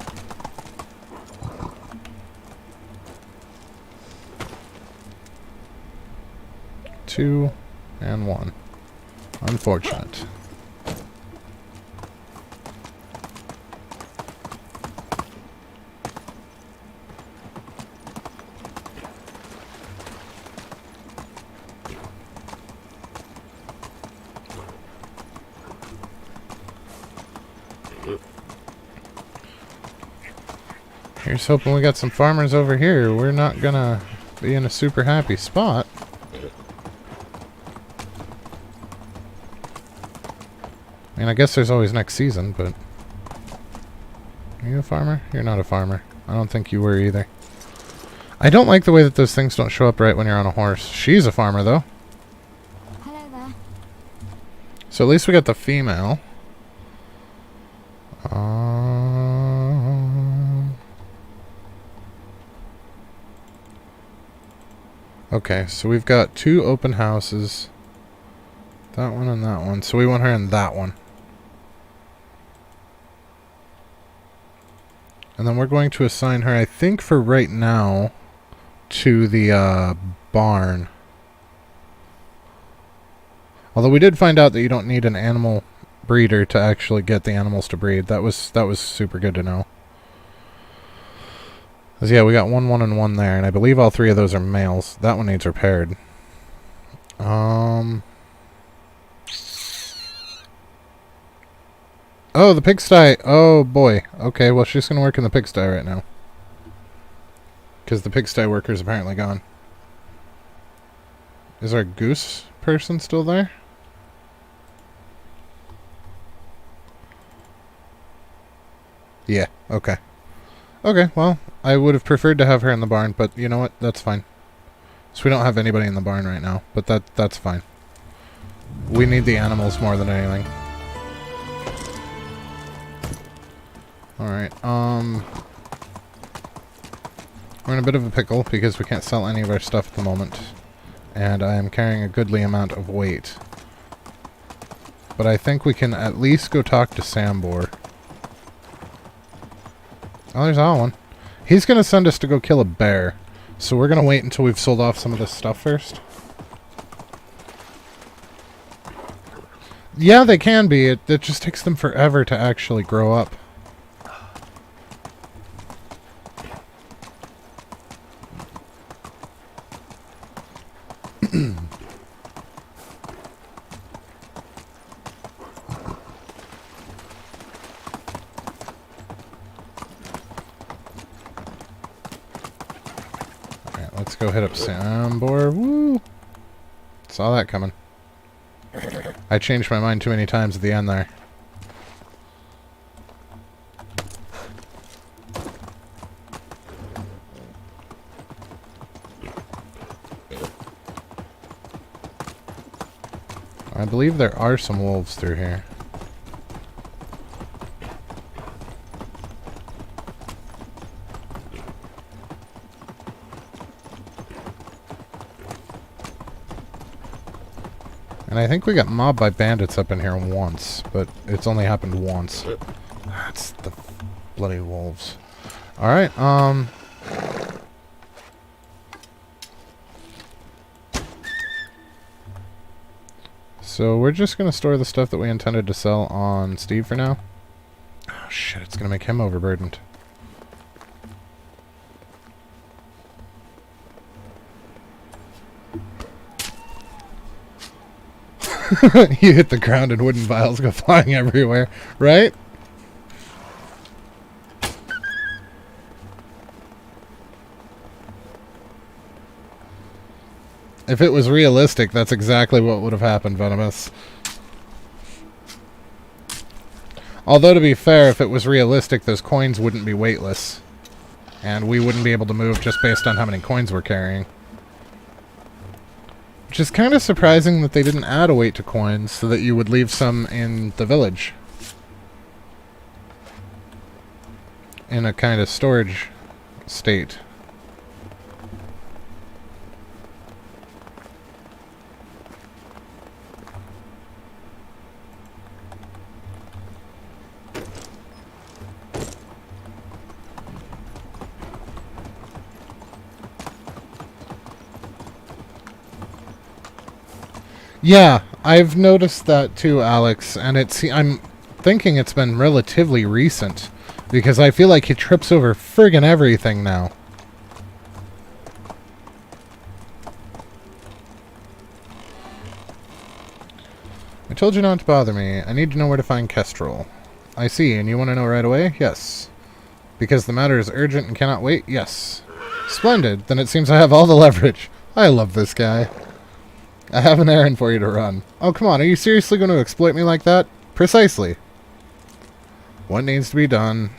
Two and one. Unfortunate. Here's hoping we got some farmers over here. We're not gonna be in a super happy spot. I mean, I guess there's always next season, but... Are you a farmer? You're not a farmer. I don't think you were either. I don't like the way that those things don't show up right when you're on a horse. She's a farmer, though. Hello there. So at least we got the female. Okay, so we've got two open houses. That one and that one. So we want her in that one. And then we're going to assign her, I think for right now, to the barn. Although we did find out that you don't need an animal breeder to actually get the animals to breed. That was super good to know. 'Cause yeah, we got one, and one there, and I believe all three of those are males. That one needs repaired. Oh, the pigsty. Oh, boy. Okay, well, she's going to work in the pigsty right now. Because the pigsty worker's apparently gone. Is our goose person still there? Yeah, okay. Okay, well, I would have preferred to have her in the barn, but you know what? That's fine. So we don't have anybody in the barn right now, but that's fine. We need the animals more than anything. Alright, we're in a bit of a pickle because we can't sell any of our stuff at the moment. And I am carrying a goodly amount of weight. But I think we can at least go talk to Sambor. Oh, there's Alwyn. He's going to send us to go kill a bear. So we're going to wait until we've sold off some of this stuff first. Yeah, they can be. It just takes them forever to actually grow up. let's go hit up Sambor. Woo! Saw that coming. I changed my mind too many times at the end there. I believe there are some wolves through here. And I think we got mobbed by bandits up in here once, but it's only happened once. That's the bloody wolves. Alright, so we're just going to store the stuff that we intended to sell on Steve for now. Oh shit, it's going to make him overburdened. You hit the ground and wooden vials go flying everywhere, right? If it was realistic, that's exactly what would have happened, Venomous. Although, to be fair, if it was realistic, those coins wouldn't be weightless. And we wouldn't be able to move just based on how many coins we're carrying. Which is kind of surprising that they didn't add a weight to coins so that you would leave some in the village. In a kind of storage state. Yeah, I've noticed that too, Alex, and I'm thinking it's been relatively recent, because I feel like he trips over friggin' everything now. I told you not to bother me. I need to know where to find Kestrel. I see, and you want to know right away? Yes. Because the matter is urgent and cannot wait? Yes. Splendid, then it seems I have all the leverage. I love this guy. I have an errand for you to run. Oh, come on, are you seriously going to exploit me like that? Precisely. What needs to be done?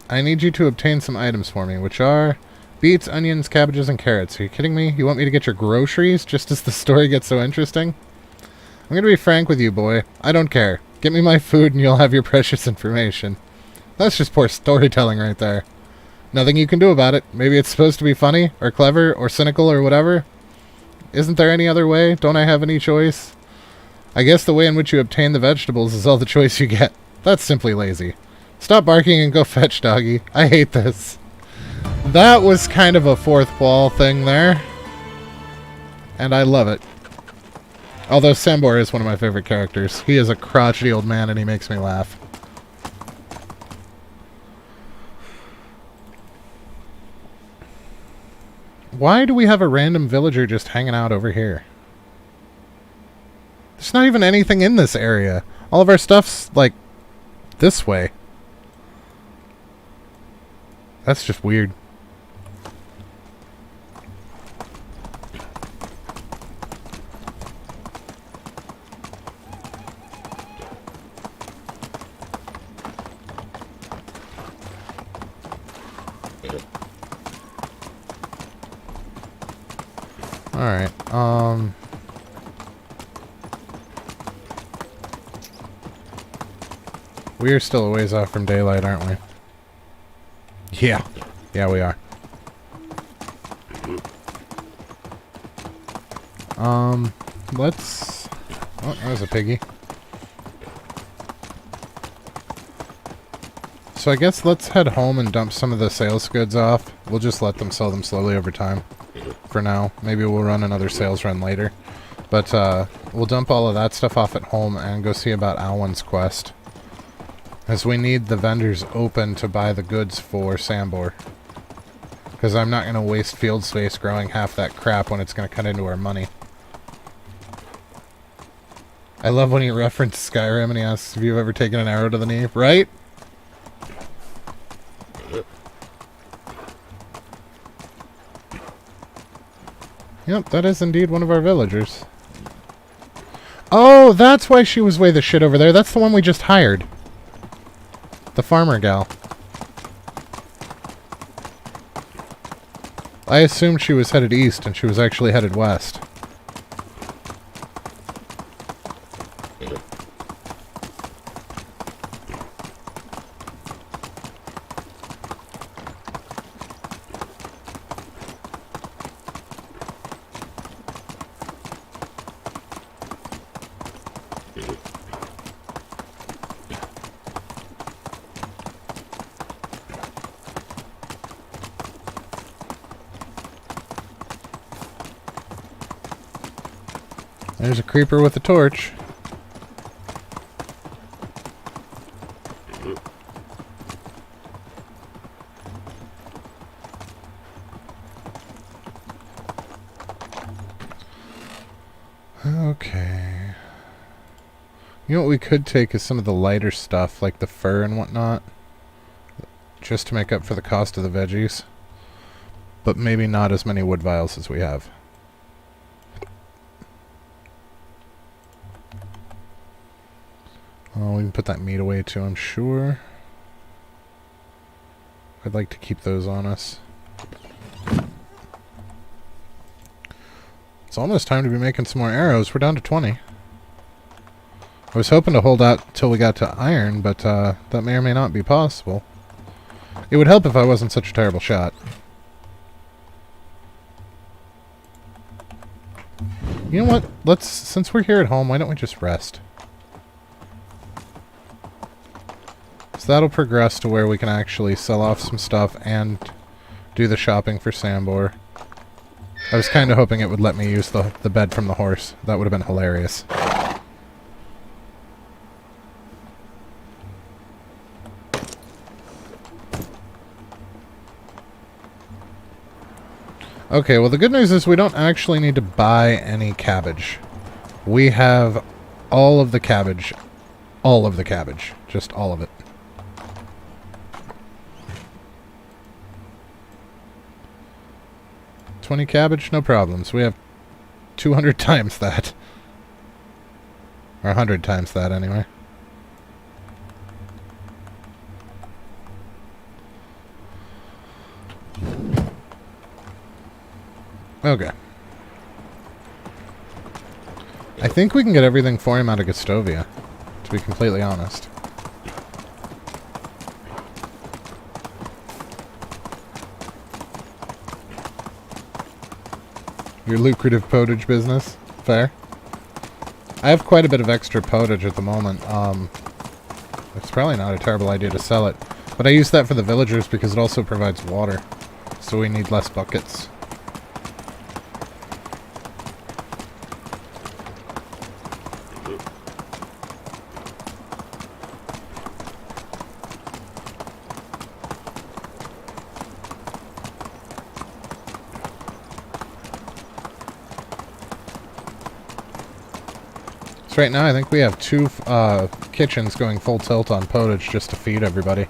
I need you to obtain some items for me, which are beets, onions, cabbages, and carrots. Are you kidding me? You want me to get your groceries just as the story gets so interesting? I'm going to be frank with you, boy. I don't care. Get me my food and you'll have your precious information. That's just poor storytelling right there. Nothing you can do about it. Maybe it's supposed to be funny, or clever, or cynical, or whatever. Isn't there any other way? Don't I have any choice? I guess the way in which you obtain the vegetables is all the choice you get. That's simply lazy. Stop barking and go fetch, doggy. I hate this. That was kind of a fourth wall thing there. And I love it. Although Sambor is one of my favorite characters. He is a crotchety old man and he makes me laugh. Why do we have a random villager just hanging out over here? There's not even anything in this area. All of our stuff's, like, this way. That's just weird. Alright, we are still a ways off from daylight, aren't we? Yeah. Yeah, we are. Let's... Oh, that was a piggy. So I guess let's head home and dump some of the sales goods off. We'll just let them sell them slowly over time. For now. Maybe we'll run another sales run later. But we'll dump all of that stuff off at home and go see about Alwyn's quest. As we need the vendors open to buy the goods for Sambor. Because I'm not going to waste field space growing half that crap when it's going to cut into our money. I love when he referenced Skyrim and he asks if you've ever taken an arrow to the knee. Right? Yep, that is indeed one of our villagers. Oh, that's why she was way the shit over there. That's the one we just hired. The farmer gal. I assumed she was headed east, and she was actually headed west. There's a creeper with a torch. Okay. You know what we could take is some of the lighter stuff, like the fur and whatnot, just to make up for the cost of the veggies. But maybe not as many wood vials as we have. Oh, we can put that meat away too, I'm sure. I'd like to keep those on us. It's almost time to be making some more arrows. We're down to 20. I was hoping to hold out till we got to iron, but that may or may not be possible. It would help if I wasn't such a terrible shot. You know what? Since we're here at home, why don't we just rest? So that'll progress to where we can actually sell off some stuff and do the shopping for Sambor. I was kind of hoping it would let me use the bed from the horse. That would have been hilarious. Okay, well the good news is we don't actually need to buy any cabbage. We have all of the cabbage. All of the cabbage. Just all of it. $20 cabbage, no problems. We have 200 times that. Or 100 times that, anyway. Okay. I think we can get everything for him out of Gustovia, to be completely honest. Your lucrative potage business. Fair. I have quite a bit of extra potage at the moment. It's probably not a terrible idea to sell it. But I use that for the villagers because it also provides water. So we need less buckets. So right now I think we have two kitchens going full tilt on potage just to feed everybody.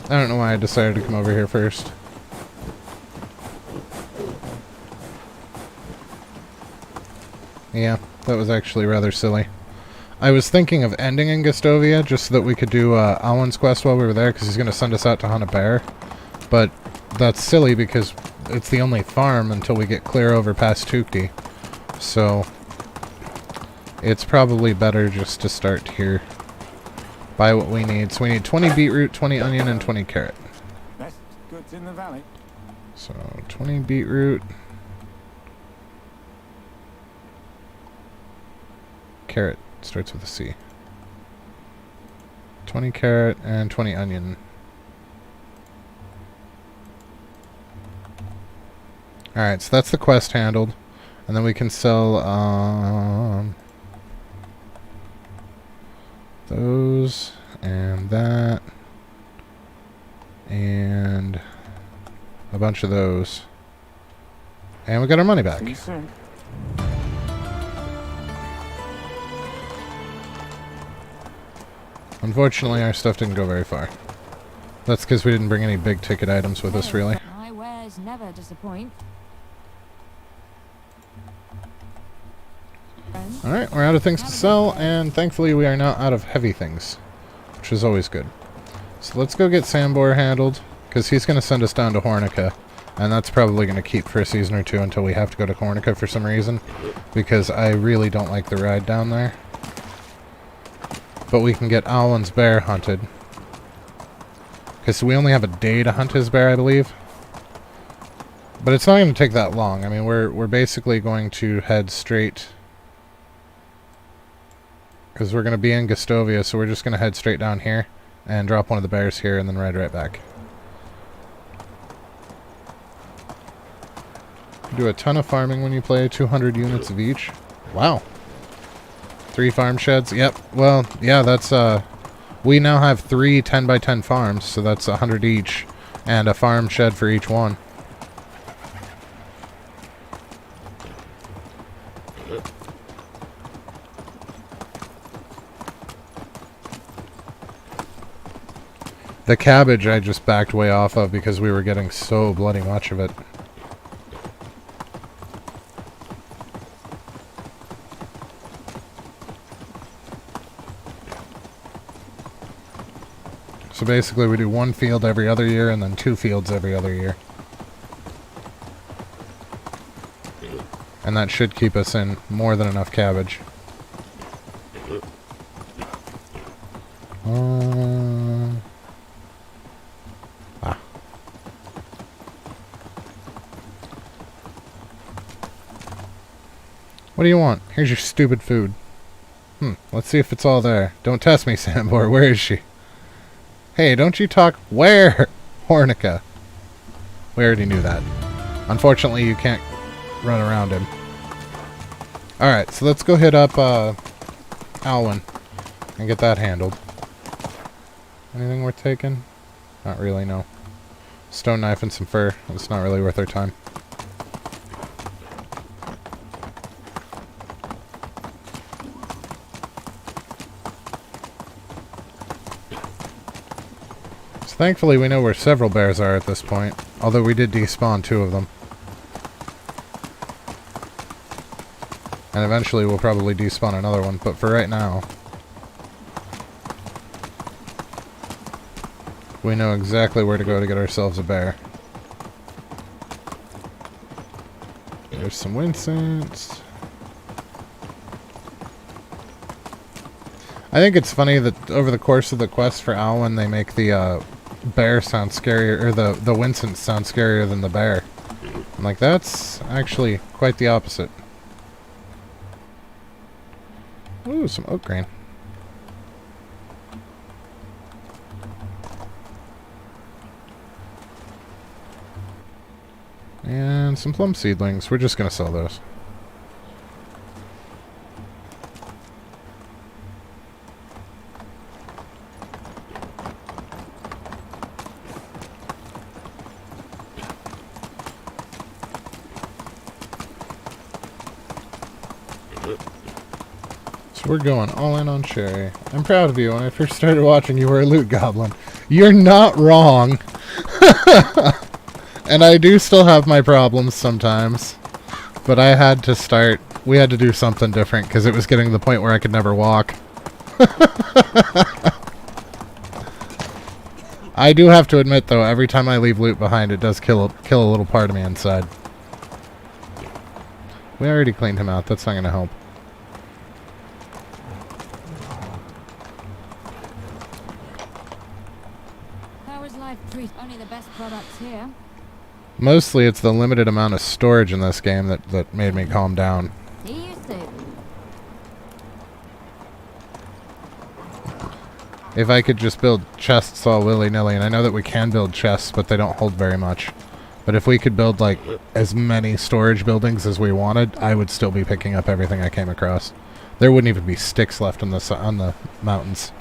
I don't know why I decided to come over here first. Yeah, that was actually rather silly. I was thinking of ending in Gustovia just so that we could do Alwyn's quest while we were there because he's going to send us out to hunt a bear. But that's silly because it's the only farm until we get clear over past Tukti. So it's probably better just to start here. Buy what we need. So we need 20 beetroot, 20 onion, and 20 carrot. Best goods in the valley. So 20 beetroot. Carrot starts with a C. 20 carrot and 20 onion. Alright, so that's the quest handled. And then we can sell, Those and that. And a bunch of those. And we got our money back. See you soon. Unfortunately, our stuff didn't go very far. That's because we didn't bring any big ticket items with us, really. My wares never disappoint. Alright, we're out of things to sell, and thankfully we are now out of heavy things, which is always good. So let's go get Sambor handled, because he's going to send us down to Hornica, and that's probably going to keep for a season or two until we have to go to Hornica for some reason, because I really don't like the ride down there. But we can get Alwyn's bear hunted. Because we only have a day to hunt his bear, I believe. But it's not going to take that long. I mean, we're basically going to head straight... Because we're going to be in Gustovia, so we're just going to head straight down here and drop one of the bears here and then ride right back. Do a ton of farming when you play, 200 units of each. Wow. 3 farm sheds. Yep. Well, yeah, that's we now have 3 10x10 farms, so that's 100 each and a farm shed for each one. The cabbage I just backed way off of because we were getting so bloody much of it. So basically we do 1 field every other year and then 2 fields every other year. And that should keep us in more than enough cabbage. What do you want? Here's your stupid food. Let's see if it's all there. Don't test me, Sambor. Where is she? Hey, don't you talk... Where? Hornica. We already knew that. Unfortunately, you can't run around him. Alright, so let's go hit up Alwyn and get that handled. Anything worth taking? Not really, no. Stone knife and some fur. It's not really worth our time. Thankfully, we know where several bears are at this point, although we did despawn 2 of them. And eventually we'll probably despawn another one, but for right now, we know exactly where to go to get ourselves a bear. There's some Winsents. I think it's funny that over the course of the quest for Alwyn, they make the bear sound scarier, or the Winsent sound scarier than the bear. I'm like, that's actually quite the opposite. Ooh, some oat grain. And some plum seedlings. We're just gonna sell those. We're going all in on Cherry. I'm proud of you. When I first started watching, you were a loot goblin. You're not wrong. And I do still have my problems sometimes. But I had to start... We had to do something different, because it was getting to the point where I could never walk. I do have to admit, though, every time I leave loot behind, it does kill a little part of me inside. We already cleaned him out. That's not going to help. Only the best products here. Mostly it's the limited amount of storage in this game that made me calm down. See you soon. If I could just build chests all willy-nilly, and I know that we can build chests, but they don't hold very much. But if we could build, like, as many storage buildings as we wanted, I would still be picking up everything I came across. There wouldn't even be sticks left on the mountains.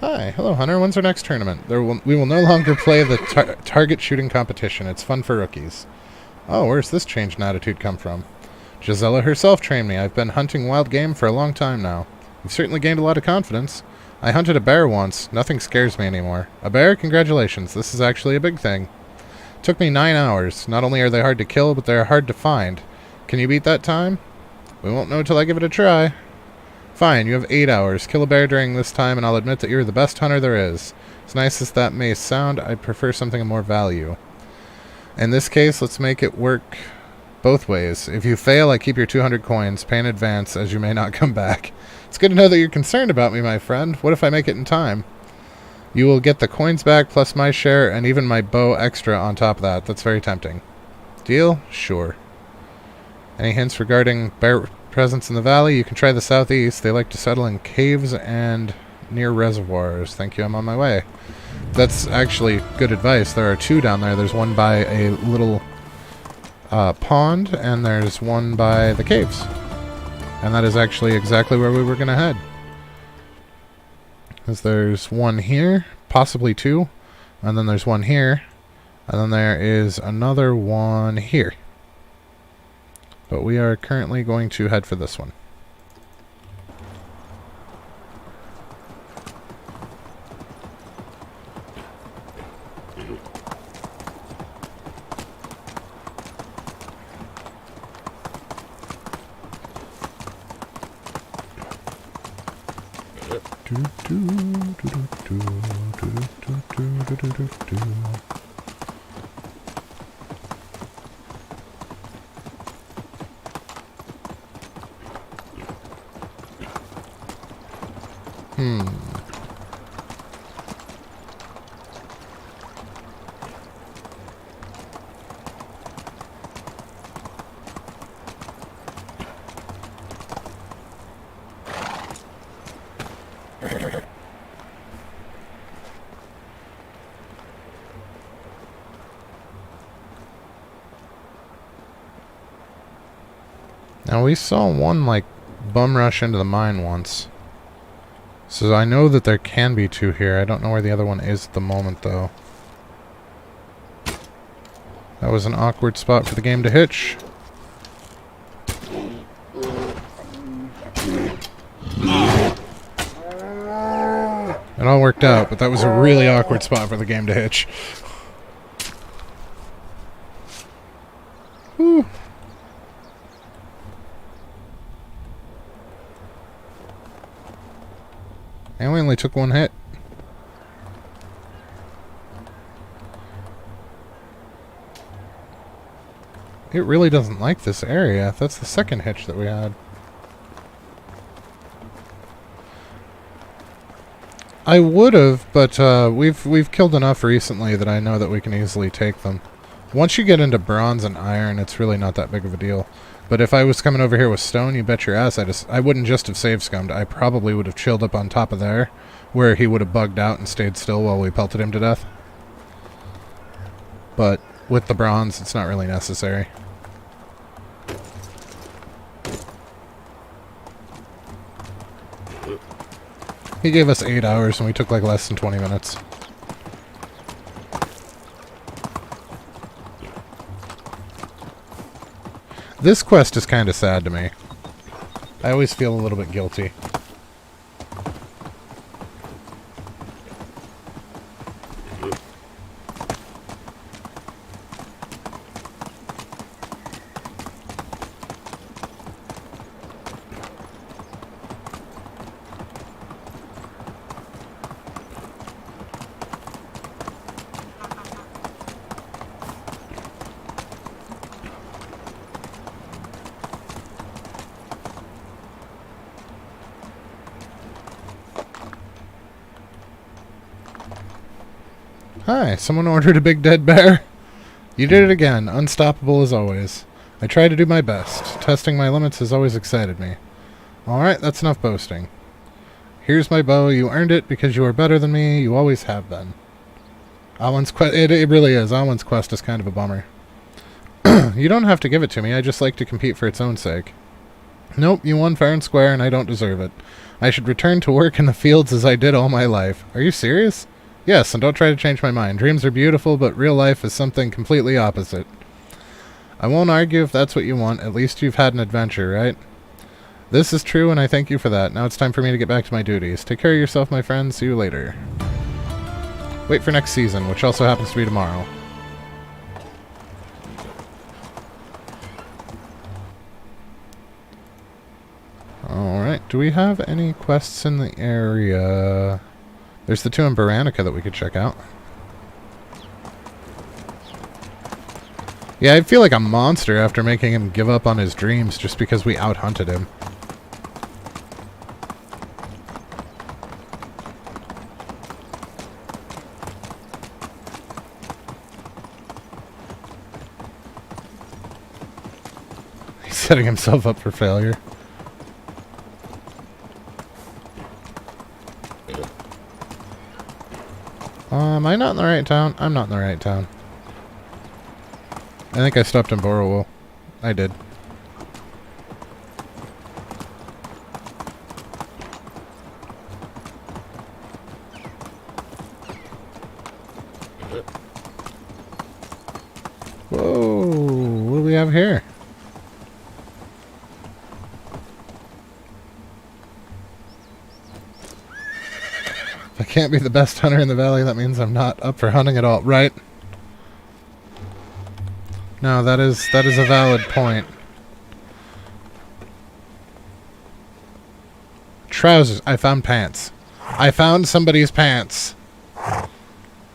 Hi, hello Hunter. When's our next tournament? We will no longer play the target shooting competition. It's fun for rookies. Oh, where's this change in attitude come from? Gisela herself trained me. I've been hunting wild game for a long time now. You've certainly gained a lot of confidence. I hunted a bear once. Nothing scares me anymore. A bear? Congratulations. This is actually a big thing. Took me 9 hours. Not only are they hard to kill, but they're hard to find. Can you beat that time? We won't know till I give it a try. Fine, you have 8 hours. Kill a bear during this time, and I'll admit that you're the best hunter there is. As nice as that may sound, I'd prefer something of more value. In this case, let's make it work both ways. If you fail, I keep your 200 coins. Pay in advance, as you may not come back. It's good to know that you're concerned about me, my friend. What if I make it in time? You will get the coins back, plus my share, and even my bow extra on top of that. That's very tempting. Deal? Sure. Any hints regarding bear presence in the valley? You can try the southeast. They like to settle in caves and near reservoirs. Thank you, I'm on my way. That's actually good advice. There are 2 down there. There's one by a little pond, and there's one by the caves. And that is actually exactly where we were going to head. Because there's one here, possibly 2, and then there's one here, and then there is another one here. But we are currently going to head for this one. Now we saw one like bum rush into the mine once. So I know that there can be 2 here. I don't know where the other one is at the moment though. That was an awkward spot for the game to hitch. It all worked out, but that was a really awkward spot for the game to hitch. Whew. And we only took 1 hit. It really doesn't like this area. That's the second hitch that we had. I would have, but we've killed enough recently that I know that we can easily take them. Once you get into bronze and iron, it's really not that big of a deal. But if I was coming over here with stone, you bet your ass I wouldn't just have save scummed. I probably would have chilled up on top of there, where he would have bugged out and stayed still while we pelted him to death. But with the bronze, it's not really necessary. He gave us 8 hours and we took like less than 20 minutes. This quest is kind of sad to me. I always feel a little bit guilty. Hi, someone ordered a big dead bear? You did it again, unstoppable as always. I try to do my best. Testing my limits has always excited me. Alright, that's enough boasting. Here's my bow. You earned it because you are better than me. You always have been. Alan's quest. It really is. Alan's quest is kind of a bummer. You don't have to give it to me. I just like to compete for its own sake. Nope, you won fair and square, and I don't deserve it. I should return to work in the fields as I did all my life. Are you serious? Yes, and don't try to change my mind. Dreams are beautiful, but real life is something completely opposite. I won't argue if that's what you want. At least you've had an adventure, right? This is true, and I thank you for that. Now it's time for me to get back to my duties. Take care of yourself, my friend. See you later. Wait for next season, which also happens to be tomorrow. Alright, do we have any quests in the area? There's the two in Baranica that we could check out. Yeah, I feel like a monster after making him give up on his dreams just because we out-hunted him. He's setting himself up for failure. Am I not in the right town? I'm not in the right town. I think I stopped in Borrowell. I did. Whoa! What do we have here? If I can't be the best hunter in the valley, that means I'm not up for hunting at all, right? No, that is a valid point. Trousers. I found pants. I found somebody's pants.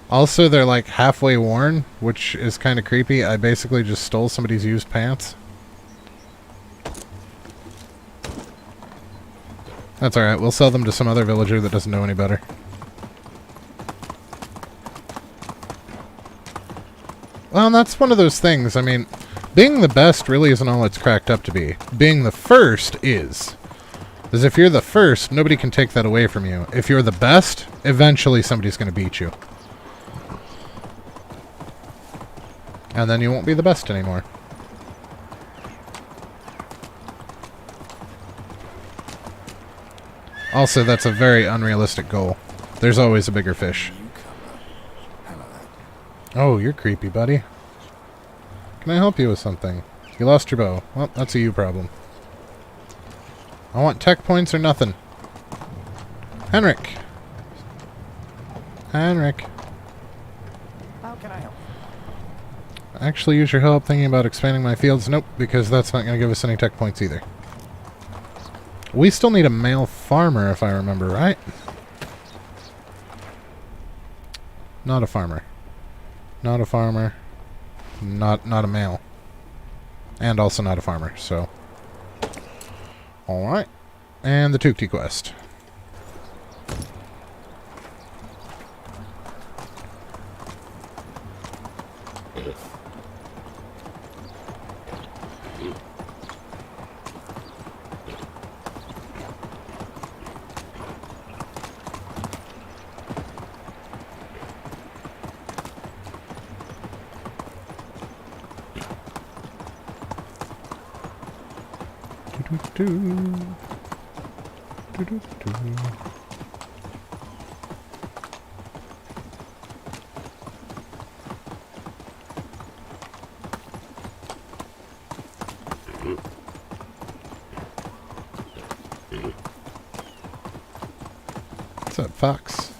Also, they're like halfway worn, which is kind of creepy. I basically just stole somebody's used pants. That's alright. We'll sell them to some other villager that doesn't know any better. Well, that's one of those things. I mean, being the best really isn't all it's cracked up to be. Being the first is. Because if you're the first, nobody can take that away from you. If you're the best, eventually somebody's going to beat you. And then you won't be the best anymore. Also, that's a very unrealistic goal. There's always a bigger fish. Oh, you're creepy, buddy. Can I help you with something? You lost your bow. Well, that's a you problem. I want tech points or nothing. Henrik. Henrik. How can I help? Actually use your help thinking about expanding my fields. Nope, because that's not going to give us any tech points either. We still need a male farmer, if I remember right. Not a farmer. Not a farmer. Not a male. And also not a farmer, so. Alright. And the Tukti quest. What's up, Fox?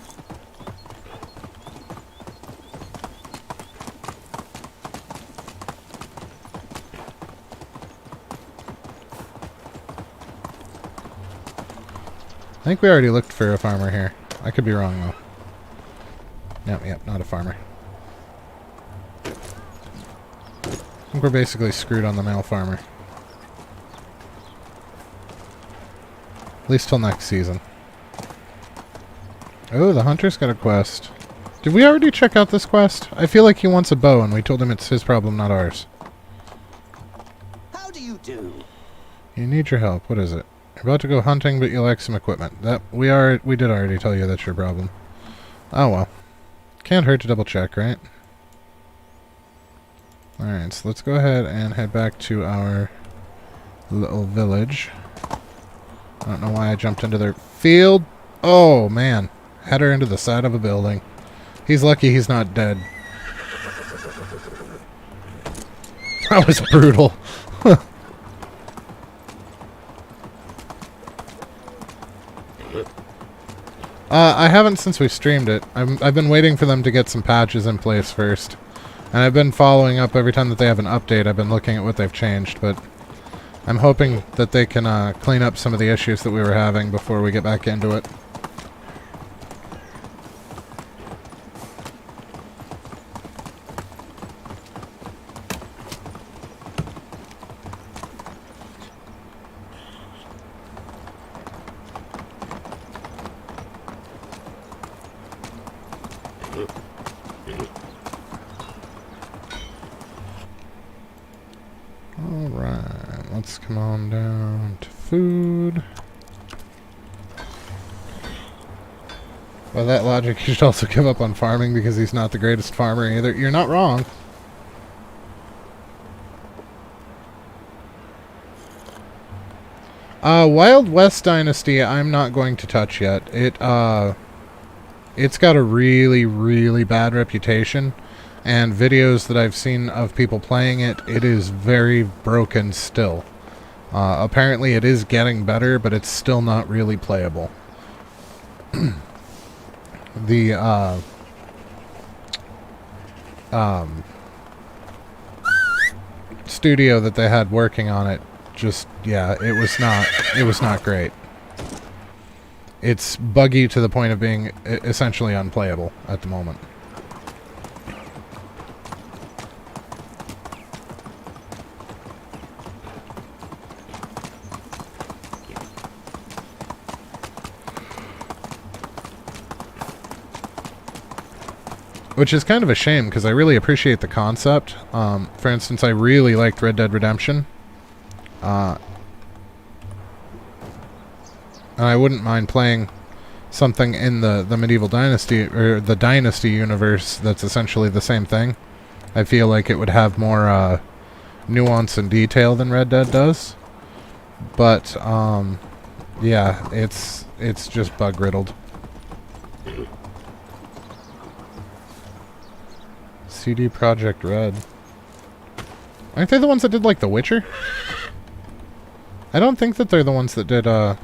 I think we already looked for a farmer here. I could be wrong, though. Yep, not a farmer. I think we're basically screwed on the male farmer. At least till next season. Oh, the hunter's got a quest. Did we already check out this quest? I feel like he wants a bow, and we told him it's his problem, not ours. How do you do? You need your help. What is it? You're about to go hunting, but you lack some equipment. That we did already tell you that's your problem. Oh well. Can't hurt to double check, right? Alright, so let's go ahead and head back to our little village. I don't know why I jumped into their field. Oh, man. Header into the side of a building. He's lucky he's not dead. That was brutal. I haven't since we streamed it. I've been waiting for them to get some patches in place first. And I've been following up every time that they have an update. I've been looking at what they've changed, but I'm hoping that they can clean up some of the issues that we were having before we get back into it. Alright, let's come on down to food. By that logic, you should also give up on farming because he's not the greatest farmer either. You're not wrong. Wild West Dynasty, I'm not going to touch yet. It's got a really, really bad reputation. And videos that I've seen of people playing it, it is very broken still. Apparently it is getting better, but it's still not really playable. The, studio that they had working on it, just, yeah, it was not great. It's buggy to the point of being essentially unplayable at the moment. Which is kind of a shame, because I really appreciate the concept. For instance, I really liked Red Dead Redemption. And I wouldn't mind playing something in the Medieval Dynasty, or the Dynasty universe that's essentially the same thing. I feel like it would have more nuance and detail than Red Dead does. But, yeah, it's just bug-riddled. CD Projekt Red. Aren't they the ones that did, like, The Witcher? I don't think that they're the ones that did, the,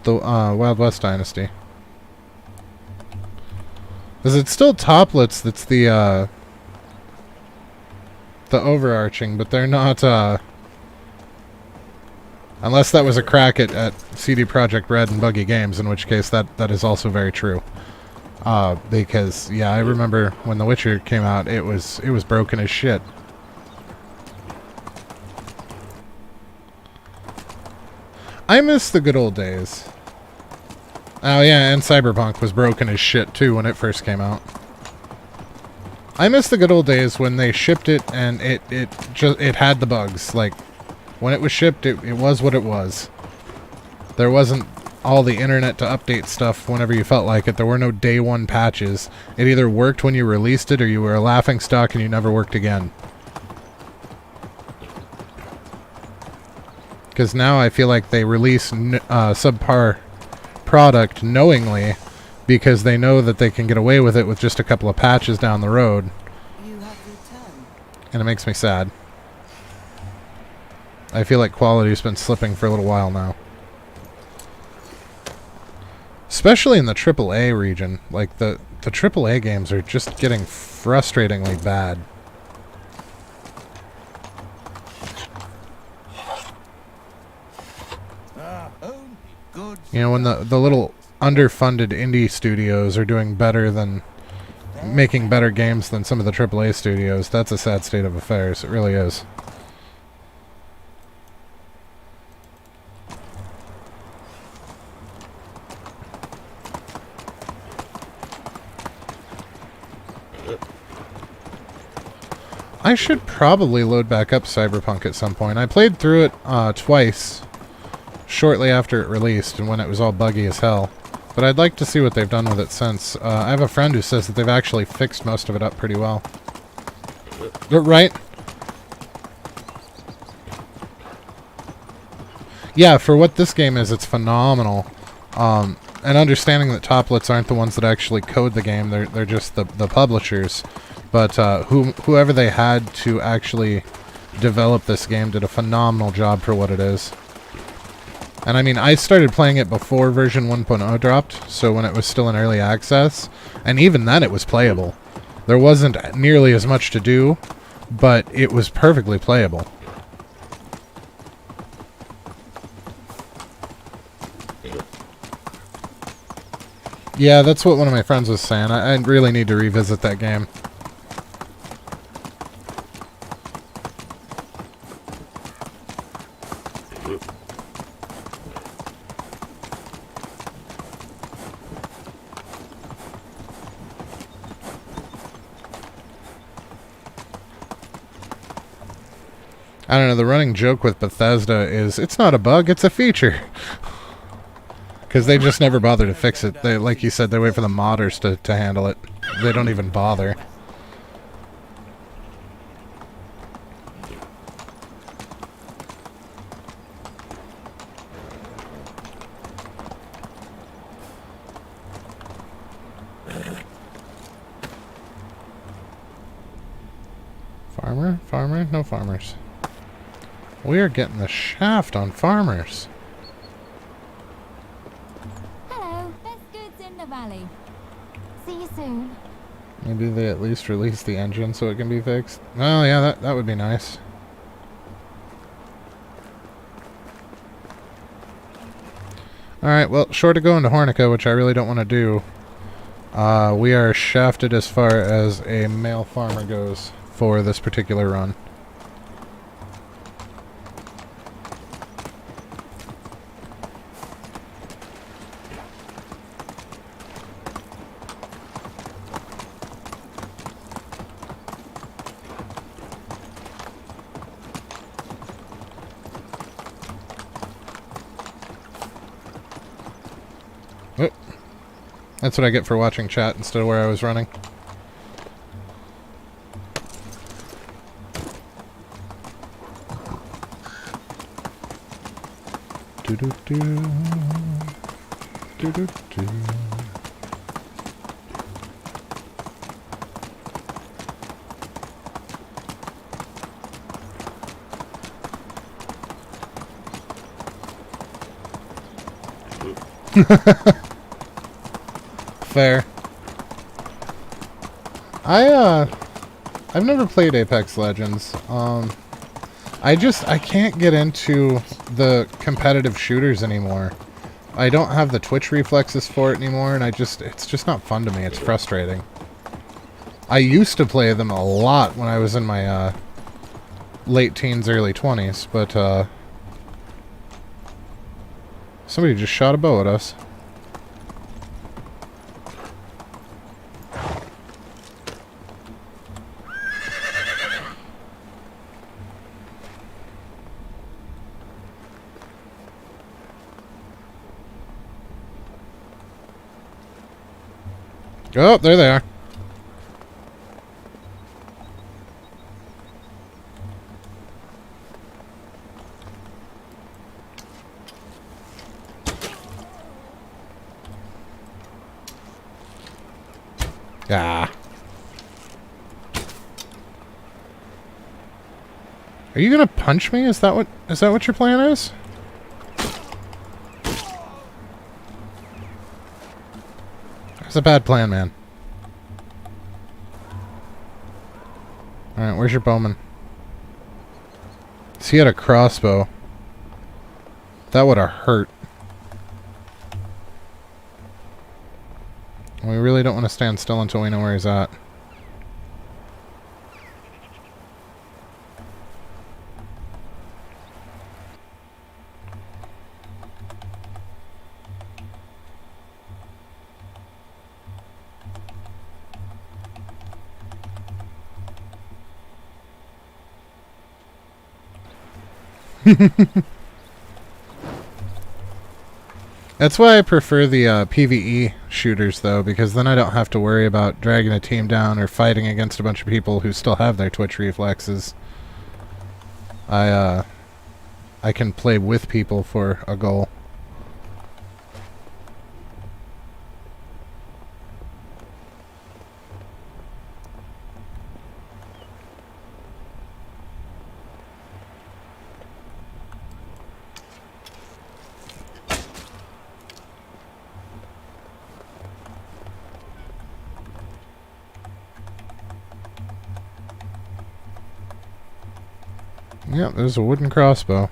Wild West Dynasty. Is it still Toplets that's the overarching, but they're not, unless that was a crack at CD Projekt Red and Buggy Games, in which case that is also very true. Because, yeah, I remember when The Witcher came out, it was broken as shit. I miss the good old days. Oh yeah, and Cyberpunk was broken as shit too when it first came out. I miss the good old days when they shipped it and it had the bugs. Like, when it was shipped, it was what it was. There wasn't all the internet to update stuff whenever you felt like it. There were no day one patches. It either worked when you released it or you were a laughingstock and you never worked again. Because now I feel like they release subpar product knowingly because they know that they can get away with it with just a couple of patches down the road. You have returned. And it makes me sad. I feel like quality's been slipping for a little while now. Especially in the AAA region. Like, the AAA games are just getting frustratingly bad. You know, when the little underfunded indie studios are doing better than... making better games than some of the AAA studios, that's a sad state of affairs. It really is. I should probably load back up Cyberpunk at some point. I played through it twice, shortly after it released, and when it was all buggy as hell. But I'd like to see what they've done with it since. I have a friend who says that they've actually fixed most of it up pretty well. Right? Yeah, for what this game is, it's phenomenal. And understanding that Toplets aren't the ones that actually code the game, they're just the publishers. But whoever they had to actually develop this game did a phenomenal job for what it is. And I mean, I started playing it before version 1.0 dropped, so when it was still in early access, and even then it was playable. There wasn't nearly as much to do, but it was perfectly playable. Yeah, that's what one of my friends was saying. I really need to revisit that game. I don't know, the running joke with Bethesda is, it's not a bug, it's a feature. Because they just never bother to fix it. They, like you said, they wait for the modders to handle it. They don't even bother. Farmer? Farmer? No farmers. We are getting the shaft on farmers. Hello, best goods in the valley. See you soon. Maybe they at least release the engine so it can be fixed. Oh yeah, that would be nice. Alright, well, short of going to Hornica, which I really don't want to do, we are shafted as far as a male farmer goes for this particular run. That's what I get for watching chat instead of where I was running. Do-do-do. Do-do-do. Fair. I've never played Apex Legends. I can't get into the competitive shooters anymore. I don't have the twitch reflexes for it anymore, and it's just not fun to me. It's frustrating. I used to play them a lot when I was in my late teens, early 20s, but somebody just shot a bow at us. Oh, there they are. Ah. Are you gonna punch me? Is that what your plan is? It's a bad plan, man. Alright, where's your bowman? So he had a crossbow. That would have hurt. We really don't want to stand still until we know where he's at. That's why I prefer the PvE shooters, though, because then I don't have to worry about dragging a team down or fighting against a bunch of people who still have their twitch reflexes. I I can play with people for a goal. Yep, there's a wooden crossbow.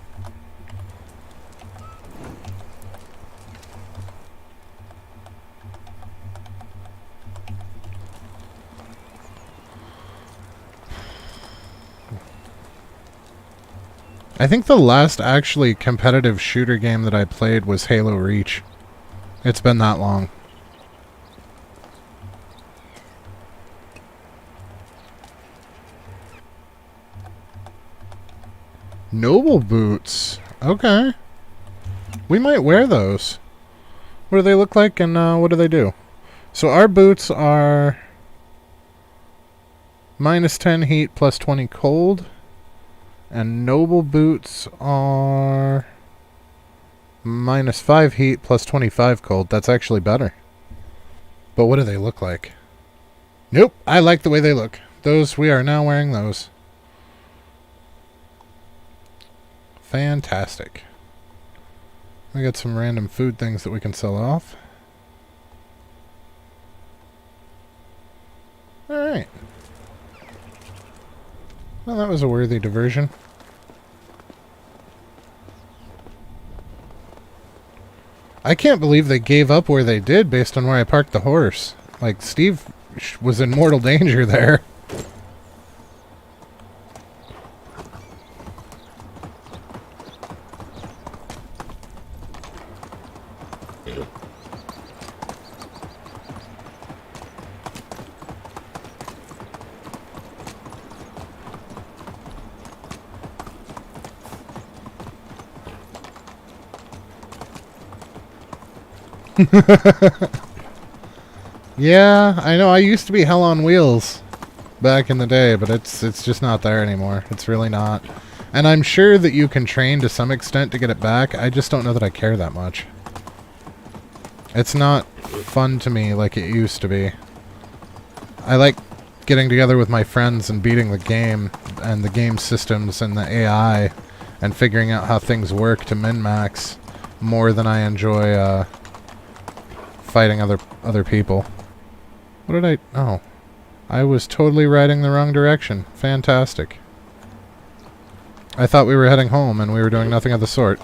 I think the last actually competitive shooter game that I played was Halo Reach. It's been that long. Noble boots. Okay. We might wear those. What do they look like and what do they do? So our boots are minus 10 heat, plus 20 cold. And noble boots are minus 5 heat, plus 25 cold. That's actually better. But what do they look like? Nope, I like the way they look. Those, we are now wearing those. Fantastic. We got some random food things that we can sell off. Alright. Well, that was a worthy diversion. I can't believe they gave up where they did based on where I parked the horse. Like, Steve was in mortal danger there. Yeah, I know. I used to be hell on wheels back in the day, but it's just not there anymore. It's really not. And I'm sure that you can train to some extent to get it back. I just don't know that I care that much. It's not fun to me like it used to be. I like getting together with my friends and beating the game and the game systems and the AI and figuring out how things work to min-max more than I enjoy fighting other people. What did I... Oh. I was totally riding the wrong direction. Fantastic. I thought we were heading home and we were doing nothing of the sort.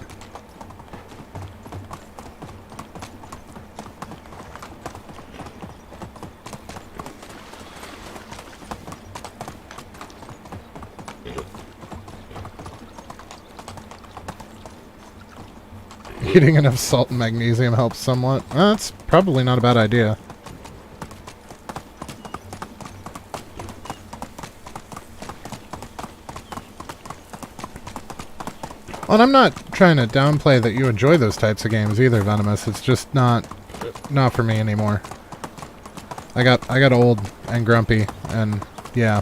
Eating enough salt and magnesium helps somewhat. That's probably not a bad idea. Well, and I'm not trying to downplay that you enjoy those types of games either, Venomous. It's just not for me anymore. I got old and grumpy, and yeah.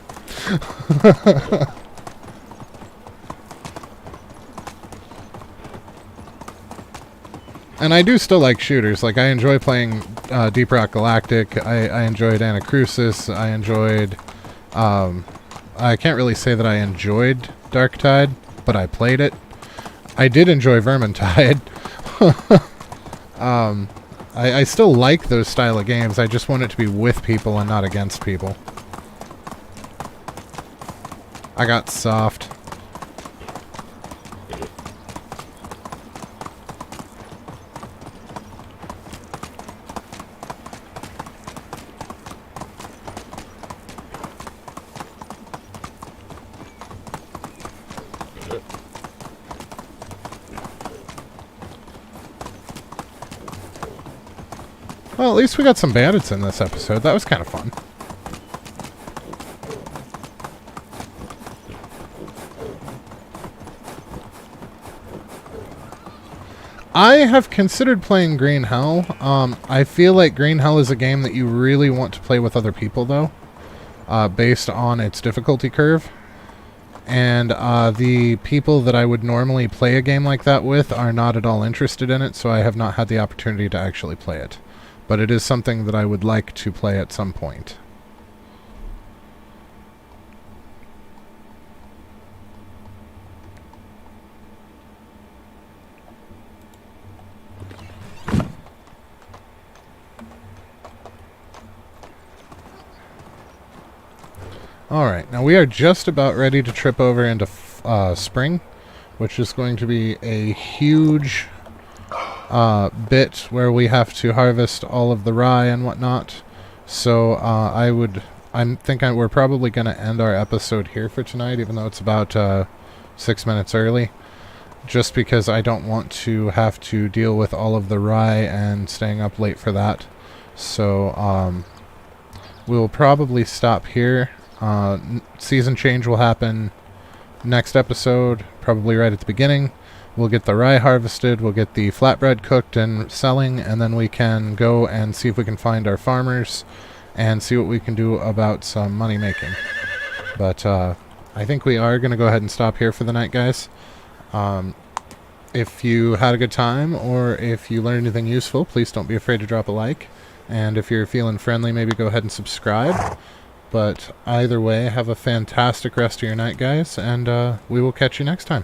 And I do still like shooters. Like, I enjoy playing Deep Rock Galactic. I enjoyed Anacrusis. I enjoyed... I can't really say that I enjoyed Darktide, but I played it. I did enjoy Vermintide. I still like those style of games. I just want it to be with people and not against people. I got soft. Well, at least we got some bandits in this episode. That was kind of fun. I have considered playing Green Hell. I feel like Green Hell is a game that you really want to play with other people, though, based on its difficulty curve. And the people that I would normally play a game like that with are not at all interested in it, so I have not had the opportunity to actually play it. But it is something that I would like to play at some point. Alright, now we are just about ready to trip over into spring, which is going to be a huge bit where we have to harvest all of the rye and whatnot. So we're probably going to end our episode here for tonight, even though it's about 6 minutes early, just because I don't want to have to deal with all of the rye and staying up late for that. So we'll probably stop here. Season change will happen next episode, probably right at the beginning. We'll get the rye harvested, we'll get the flatbread cooked and selling, and then we can go and see if we can find our farmers and see what we can do about some money making. But I think we are going to go ahead and stop here for the night, guys. If you had a good time or if you learned anything useful, please don't be afraid to drop a like. And if you're feeling friendly, maybe go ahead and subscribe. But either way, have a fantastic rest of your night, guys, and we will catch you next time.